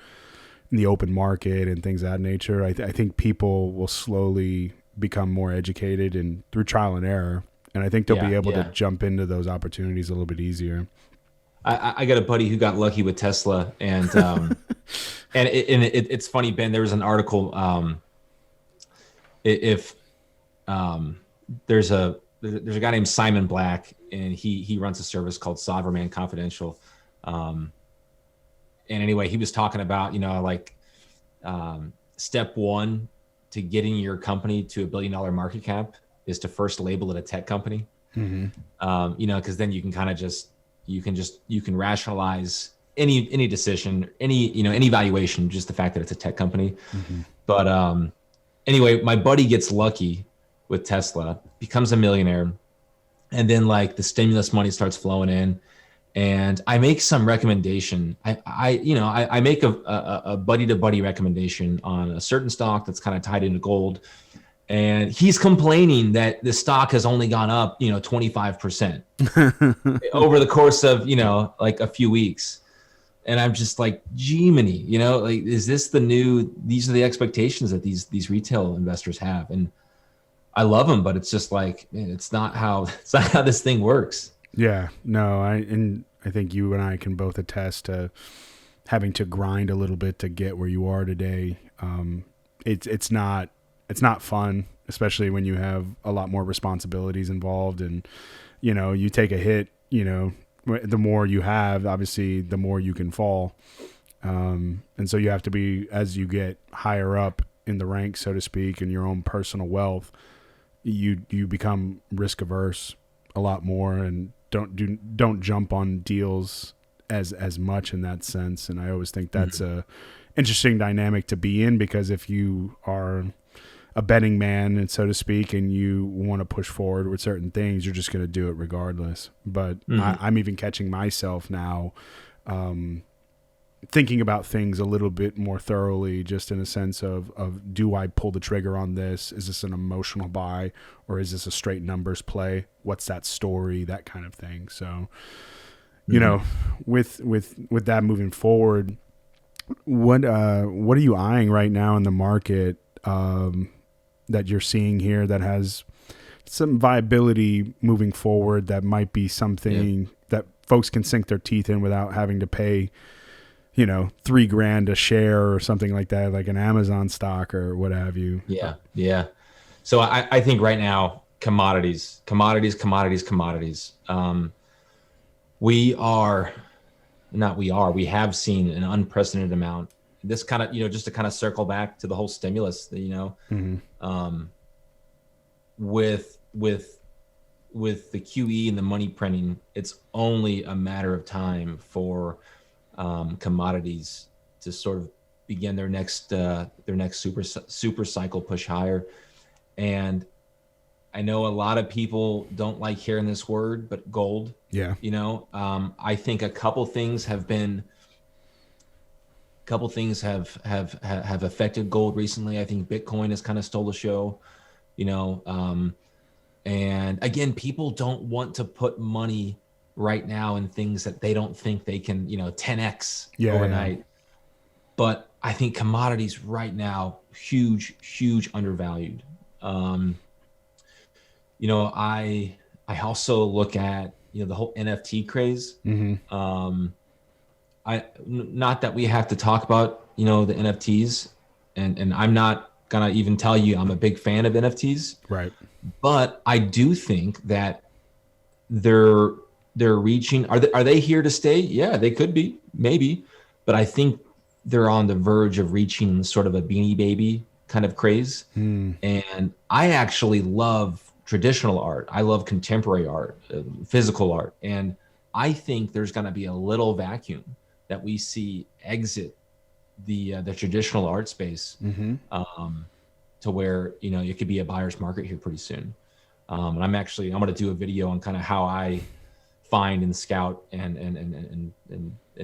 in the open market and things of that nature. I think people will slowly become more educated and through trial and error. And I think they'll be able to jump into those opportunities a little bit easier. I got a buddy who got lucky with Tesla, and it's funny, Ben. There was an article. If there's a guy named Simon Black, and he runs a service called Sovereign Confidential. And anyway, he was talking about step one to getting your company to $1 billion market cap is to first label it a tech company. Because then you can kind of you can rationalize any decision, any valuation, just the fact that it's a tech company. But anyway, my buddy gets lucky with Tesla, becomes a millionaire, and then like the stimulus money starts flowing in, and I make some recommendation. I make a buddy to buddy recommendation on a certain stock that's kind of tied into gold. And he's complaining that the stock has only gone up, 25% over the course of, like a few weeks. And I'm just like, Gemini, is this these are the expectations that these retail investors have. And I love them, but it's just like, man, it's not how this thing works. Yeah, no, I think you and I can both attest to having to grind a little bit to get where you are today. It's not fun, especially when you have a lot more responsibilities involved and, you take a hit, the more you have, obviously the more you can fall. And so you have to be, as you get higher up in the ranks, so to speak, in your own personal wealth, you become risk averse a lot more and don't jump on deals as much in that sense. And I always think that's a interesting dynamic to be in, because if you are a betting man, and so to speak, and you want to push forward with certain things, you're just going to do it regardless. But I'm even catching myself now thinking about things a little bit more thoroughly, just in a sense of do I pull the trigger on this? Is this an emotional buy, or is this a straight numbers play? What's that story? That kind of thing. So, with that moving forward, what are you eyeing right now in the market that you're seeing here that has some viability moving forward, that might be something that folks can sink their teeth in without having to pay, $3,000 a share or something like that, like an Amazon stock or what have you? Yeah. So I think right now, commodities. We have seen an unprecedented amount. This kind of, just to kind of circle back to the whole stimulus, with the QE and the money printing, it's only a matter of time for commodities to sort of begin their next super cycle push higher. And I know a lot of people don't like hearing this word, but gold. Yeah. I think a couple things have affected gold recently. I think Bitcoin has kind of stole the show, and again, people don't want to put money right now in things that they don't think they can, 10x overnight. Yeah. But I think commodities right now, huge undervalued. I also look at, the whole NFT craze. Not that we have to talk about, the NFTs, and I'm not gonna even tell you I'm a big fan of NFTs, Right. but I do think that they're reaching. Are they here to stay? Yeah, they could be, maybe, but I think they're on the verge of reaching sort of a Beanie Baby kind of craze. And I actually love traditional art. I love contemporary art, physical art, and I think there's going to be a little vacuum that we see exit the traditional art space, to where it could be a buyer's market here pretty soon. And I'm going to do a video on kind of how I find and scout and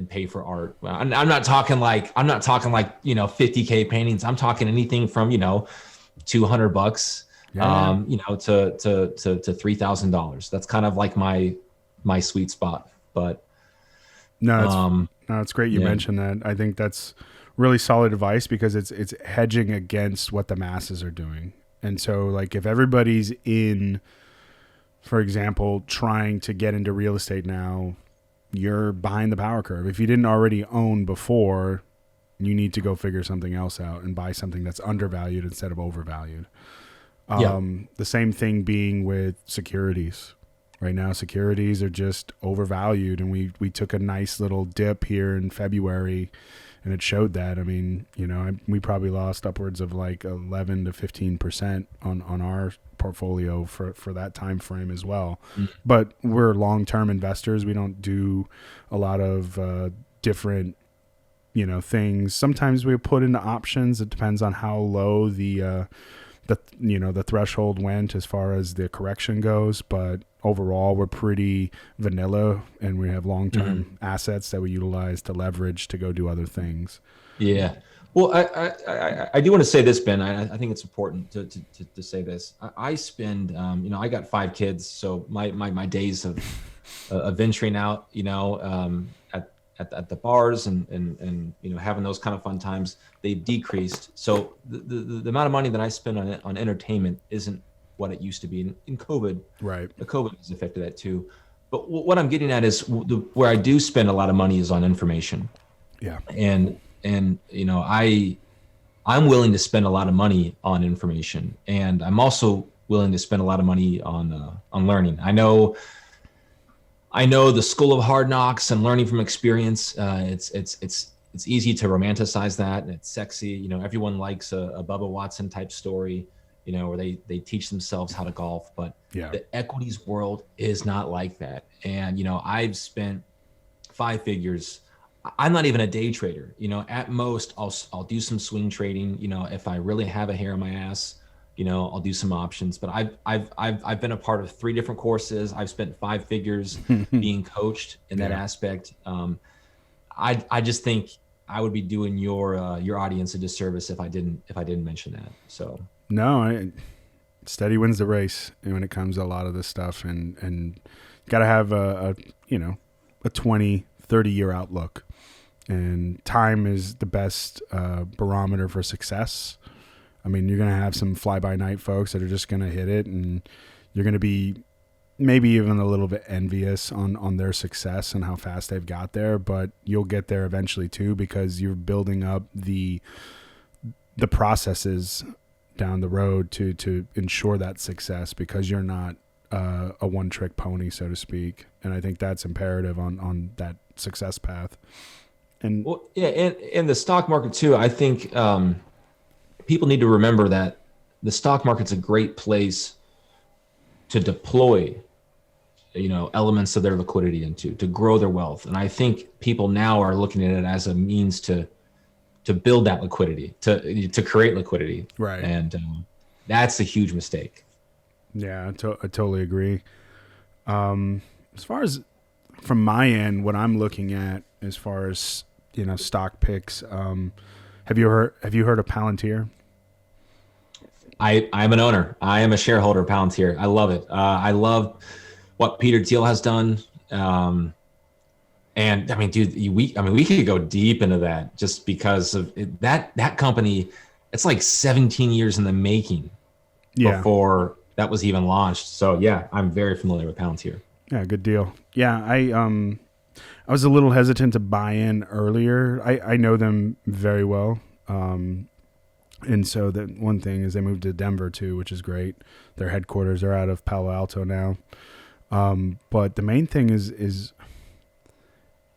pay for art. Well, I'm not talking like 50K paintings. I'm talking anything from $200 to $3,000. That's kind of like my sweet spot. But no, it's great you mentioned that. I think that's really solid advice, because it's hedging against what the masses are doing. And so, like, if everybody's in, for example, trying to get into real estate now, you're behind the power curve. If you didn't already own before, you need to go figure something else out and buy something that's undervalued instead of overvalued. The same thing being with securities. Right now, securities are just overvalued, and we took a nice little dip here in February, and it showed that. I mean, we probably lost upwards of like 11 to 15% on our portfolio for that time frame as well. But we're long-term investors. We don't do a lot of different things. Sometimes we put into options. It depends on how low the threshold went as far as the correction goes, but overall we're pretty vanilla, and we have long-term assets that we utilize to leverage to go do other things. Yeah. Well, I do want to say this, Ben. I think it's important to say this. I spend, I got 5 kids, so my days of venturing out, at the bars and having those kind of fun times, they've decreased. So the amount of money that I spend on entertainment isn't what it used to be. In COVID, right? The COVID has affected that too. But what I'm getting at is where I do spend a lot of money is on information. Yeah. And I'm willing to spend a lot of money on information, and I'm also willing to spend a lot of money on learning. I know the school of hard knocks and learning from experience. It's easy to romanticize that, and it's sexy. Everyone likes a Bubba Watson type story, where they teach themselves how to golf. But the equities world is not like that. And I've spent 5 figures. I'm not even a day trader. At most I'll do some swing trading. If I really have a hair in my ass, I'll do some options. But I've been a part of 3 different courses. I've spent 5 figures being coached in that aspect. I just think I would be doing your audience a disservice if I didn't mention that. So no, steady wins the race when it comes to a lot of this stuff, and got to have a 20, 30-year outlook. And time is the best barometer for success. I mean, you're going to have some fly-by-night folks that are just going to hit it, and you're going to be maybe even a little bit envious on their success and how fast they've got there, but you'll get there eventually too, because you're building up the processes down the road to ensure that success, because you're not a one-trick pony, so to speak. And I think that's imperative on that success path. And and the stock market too. I think people need to remember that the stock market's a great place to deploy, elements of their liquidity into, to grow their wealth. And I think people now are looking at it as a means to build that liquidity, to create liquidity. Right. And that's a huge mistake. Yeah, I totally agree. As far as from my end, what I'm looking at as far as, stock picks, have you heard of Palantir? I'm an owner. I am a shareholder of Palantir. I love it. I love what Peter Thiel has done. And I mean, dude, we could go deep into that just because of that company. It's like 17 years in the making before that was even launched. So yeah, I'm very familiar with Palantir. Yeah, good deal. Yeah, I was a little hesitant to buy in earlier. I know them very well. And so that one thing is they moved to Denver too, which is great. Their headquarters are out of Palo Alto now. But the main thing is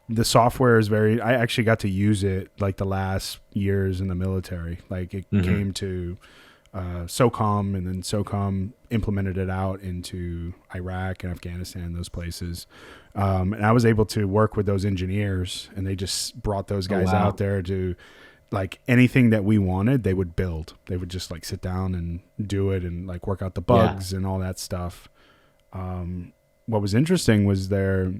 the software is I actually got to use it like the last years in the military. Like it came to SOCOM, and then SOCOM implemented it out into Iraq and Afghanistan, those places. And I was able to work with those engineers, and they just brought those guys out there to, like, anything that we wanted, they would build. They would just like sit down and do it and like work out the bugs and all that stuff. What was interesting was their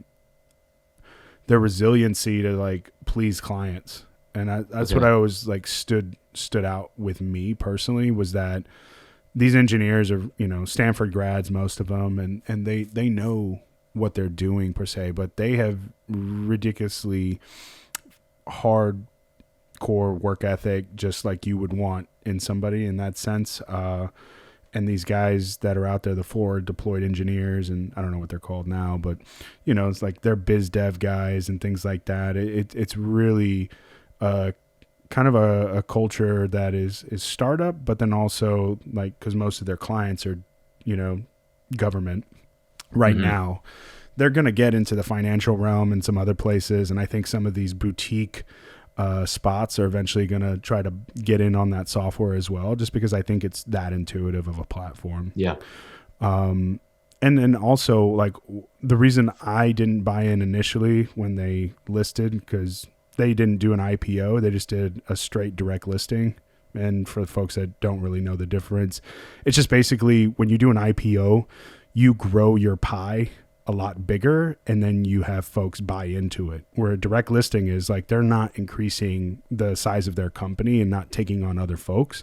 resiliency to like please clients. And that's what I always like stood out with me personally, was that these engineers are, Stanford grads, most of them, and they know what they're doing per se, but they have ridiculously hardcore work ethic, just like you would want in somebody in that sense. And these guys that are out there, the forward deployed engineers, and I don't know what they're called now, but it's like they're biz dev guys and things like that. It's really kind of a culture that is startup, but then also like, because most of their clients are, government right now. They're going to get into the financial realm and some other places. And I think some of these boutique spots are eventually going to try to get in on that software as well, just because I think it's that intuitive of a platform. Yeah. And then also, like, the reason I didn't buy in initially when they listed, because they didn't do an IPO, they just did a straight direct listing. And for the folks that don't really know the difference, it's just basically when you do an IPO, you grow your pie a lot bigger, and then you have folks buy into it. Where a direct listing is like, they're not increasing the size of their company and not taking on other folks,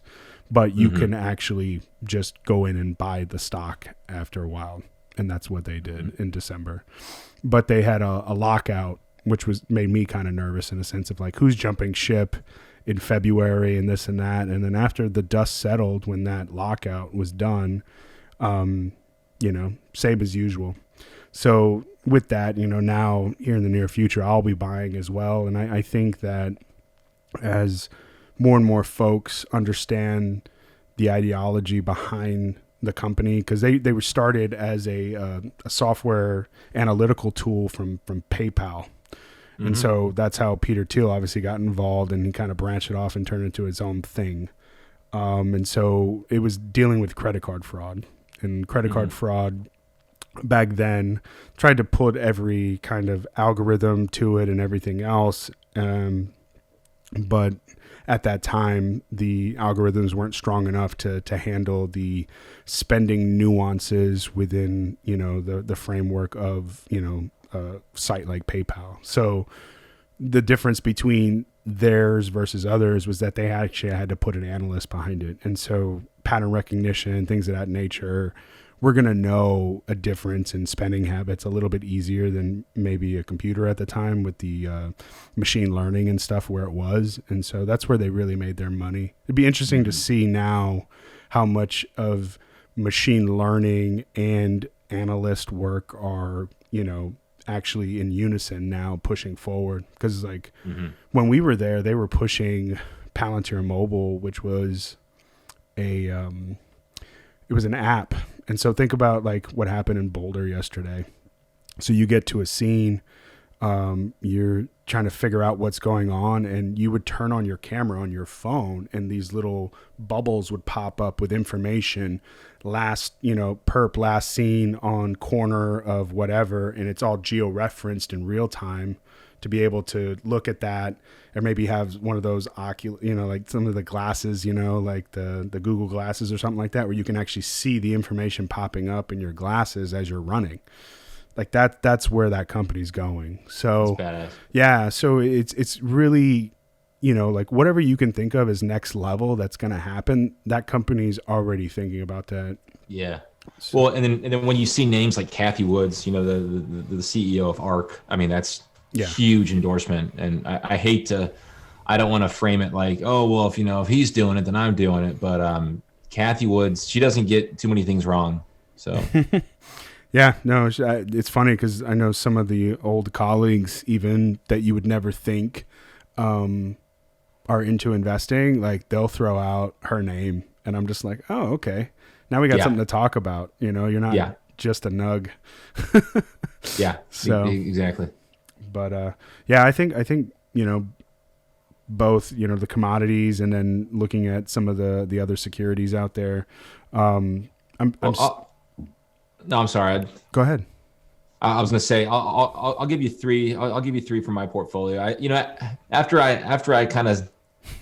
but you can actually just go in and buy the stock after a while. And that's what they did in December. But they had a lockout, which made me kind of nervous in a sense of like, who's jumping ship in February and this and that. And then after the dust settled, when that lockout was done, same as usual. So with that, now here in the near future, I'll be buying as well. And I think that as more and more folks understand the ideology behind the company, because they were started as a software analytical tool from PayPal. And so that's how Peter Thiel obviously got involved, and he kind of branched it off and turned it into his own thing. And so it was dealing with credit card fraud, and credit card fraud back then tried to put every kind of algorithm to it and everything else. But at that time, the algorithms weren't strong enough to handle the spending nuances within, the framework of, a site like PayPal. So the difference between theirs versus others was that they actually had to put an analyst behind it. And so pattern recognition and things of that nature, we're going to know a difference in spending habits a little bit easier than maybe a computer at the time with the machine learning and stuff where it was. And so that's where they really made their money. It'd be interesting to see now how much of machine learning and analyst work are, actually in unison now pushing forward. Because like when we were there, they were pushing Palantir Mobile, which was it was an app. And so think about like what happened in Boulder yesterday. So you get to a scene, you're trying to figure out what's going on, and you would turn on your camera on your phone, and these little bubbles would pop up with information, perp last seen on corner of whatever, and it's all geo-referenced in real time to be able to look at that, or maybe have one of those like some of the glasses, like the Google glasses or something like that, where you can actually see the information popping up in your glasses as you're running. Like that's where that company's going. So yeah, so it's really, like whatever you can think of as next level that's going to happen, that company's already thinking about that. Yeah. So. Well, and then when you see names like Kathy Woods, the CEO of ARC, I mean, that's huge endorsement. And I don't want to frame it like, oh, well, if he's doing it, then I'm doing it. But Kathy Woods, she doesn't get too many things wrong. So yeah, no, it's funny because I know some of the old colleagues even that you would never think are into investing. Like they'll throw out her name, and I'm just like, oh, okay. Now we got something to talk about. You know, you're not just a nug. Yeah. So exactly. But I think both the commodities and then looking at some of the other securities out there. I'm sorry. Go ahead. I was going to say I'll give you three. I'll give you three from my portfolio. After I kind of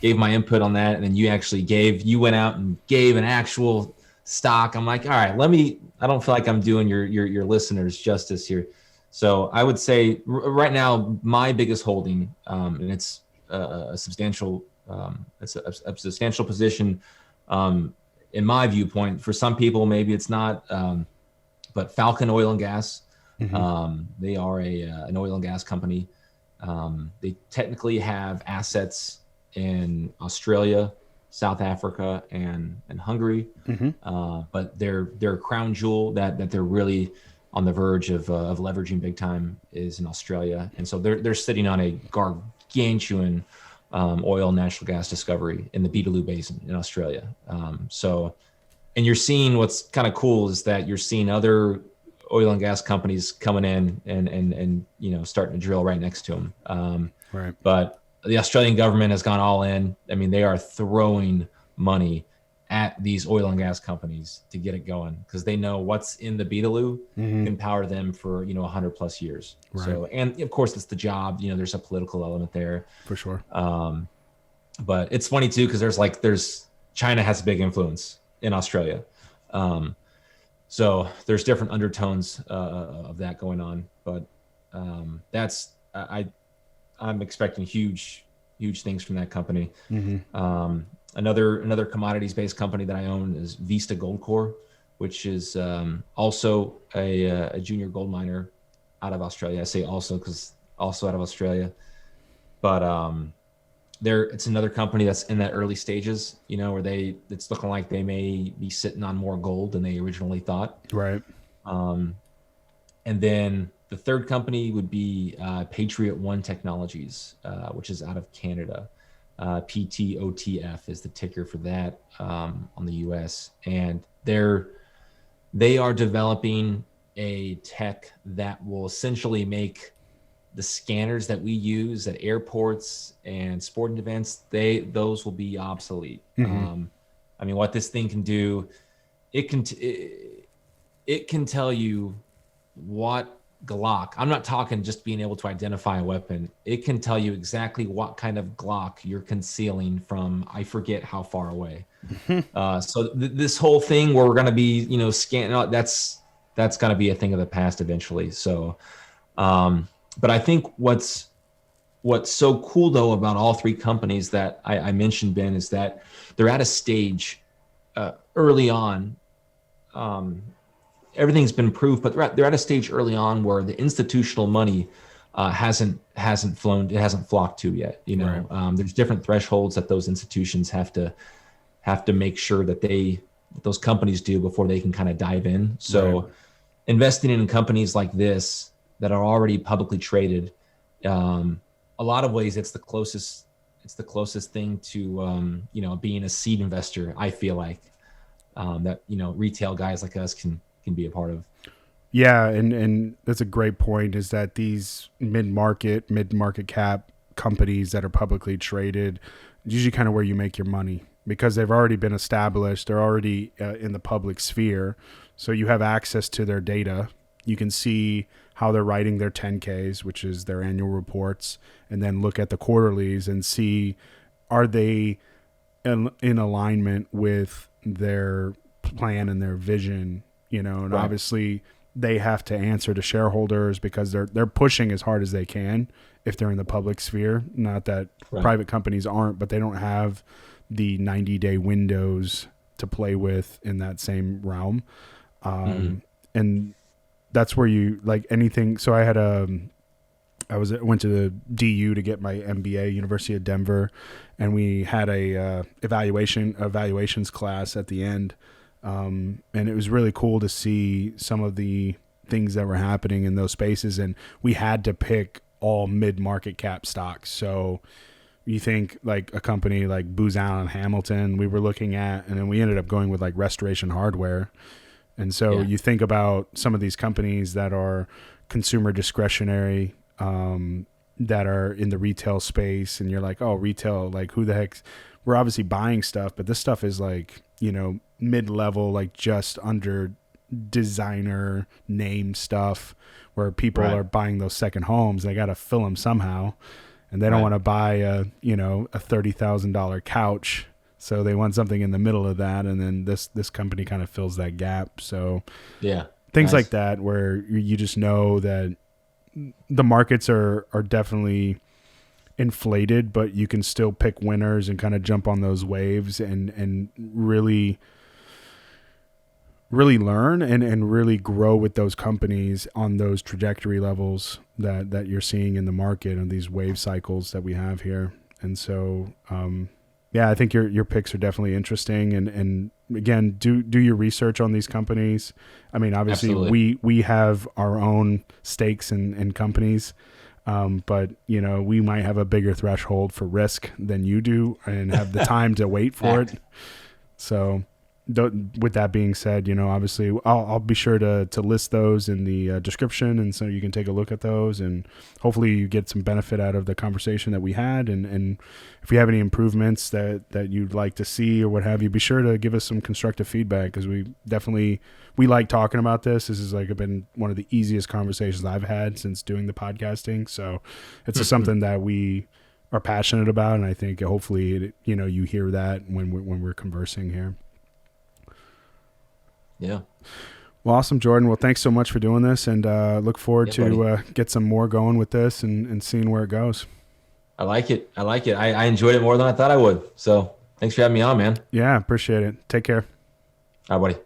gave my input on that, and then you went out and gave an actual stock. I'm like, all right, I don't feel like I'm doing your listeners justice here. So I would say right now, my biggest holding, and it's a substantial position, in my viewpoint. For some people, maybe it's not, but Falcon Oil and Gas, they are an oil and gas company. They technically have assets in Australia, South Africa, and Hungary, but their crown jewel that they're really on the verge of leveraging big time is in Australia, and so they're sitting on a gargantuan oil and natural gas discovery in the Beetaloo Basin in Australia. And you're seeing what's kind of cool is that you're seeing other oil and gas companies coming in and starting to drill right next to them. Right. But the Australian government has gone all in. I mean, they are throwing money at these oil and gas companies to get it going because they know what's in the Beetaloo can power them for 100+ years. Right. So, and of course, it's the job. There's a political element there for sure. But it's funny too because there's China has a big influence in Australia. So there's different undertones of that going on, but I'm expecting huge things from that company. Another commodities-based company that I own is Vista Gold Corp, which is also a junior gold miner out of Australia. I say also because also out of Australia, but it's another company that's in that early stages, where it's looking like they may be sitting on more gold than they originally thought. Right. And then the third company would be Patriot One Technologies, which is out of Canada. PTOTF is the ticker for that on the US. And they are developing a tech that will essentially make the scanners that we use at airports and sporting events, those will be obsolete. I mean, what this thing can do, it can tell you what Glock. I'm not talking just being able to identify a weapon. It can tell you exactly what kind of Glock you're concealing from, I forget how far away. So this whole thing where we're going to be, scanning, that's going to be a thing of the past eventually. So, but I think what's so cool though about all three companies that I mentioned, Ben, is that they're at a stage early on. Everything's been proved, but they're at a stage early on where the institutional money hasn't flown, it hasn't flocked to yet. Right. There's different thresholds that those institutions have to make sure that those companies do before they can kind of dive in. So investing in companies like this that are already publicly traded, a lot of ways it's the closest thing to being a seed investor. I feel like that retail guys like us can be a part of. Yeah, and that's a great point, is that these mid-market cap companies that are publicly traded, usually kind of where you make your money because they've already been established. They're already in the public sphere. So you have access to their data. You can see how they're writing their 10Ks, which is their annual reports, and then look at the quarterlies and see, are they in alignment with their plan and their vision, and right. Obviously they have to answer to shareholders because they're pushing as hard as they can if they're in the public sphere. Not that private companies aren't, but they don't have the 90-day windows to play with in that same realm. And that's where you like anything. So I had a went to the DU to get my MBA, University of Denver, and we had a evaluations class at the end, and it was really cool to see some of the things that were happening in those spaces, and we had to pick all mid-market cap stocks. So you think like a company like Booz Allen Hamilton we were looking at, and then we ended up going with like Restoration Hardware. And so you think about some of these companies that are consumer discretionary, that are in the retail space, and you're like, oh, retail, like who the heck? We're obviously buying stuff, but this stuff is like, you know, mid-level, like just under designer name stuff where people are buying those second homes. They got to fill them somehow, and they don't want to buy a $30,000 couch. So they want something in the middle of that, and then this company kind of fills that gap. So things like that, where you just know that the markets are definitely inflated, but you can still pick winners and kind of jump on those waves and really learn and really grow with those companies on those trajectory levels that you're seeing in the market and these wave cycles that we have here. And so, I think your picks are definitely interesting, and again, do your research on these companies. I mean, obviously we have our own stakes in companies, but you know, we might have a bigger threshold for risk than you do and have the time to wait for it. So with that being said, you know, obviously I'll be sure to list those in the description, and so you can take a look at those, and hopefully you get some benefit out of the conversation that we had. And if you have any improvements that you'd like to see or what have you, be sure to give us some constructive feedback, because we like talking about this. This has like been one of the easiest conversations I've had since doing the podcasting. So it's just something that we are passionate about, and I think hopefully you hear that when we're conversing here. Yeah. Well, awesome, Jordan. Well, thanks so much for doing this, and look forward to get some more going with this and seeing where it goes. I like it. I enjoyed it more than I thought I would. So thanks for having me on, man. Yeah, appreciate it. Take care. All right, buddy.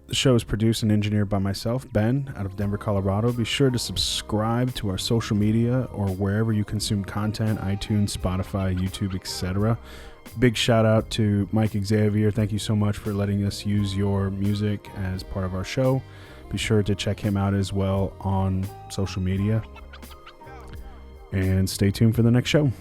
The show is produced and engineered by myself, Ben, out of Denver, Colorado. Be sure to subscribe to our social media or wherever you consume content, iTunes, Spotify, YouTube, etc. Big shout out to Mike Xavier. Thank you so much for letting us use your music as part of our show. Be sure to check him out as well on social media. And stay tuned for the next show.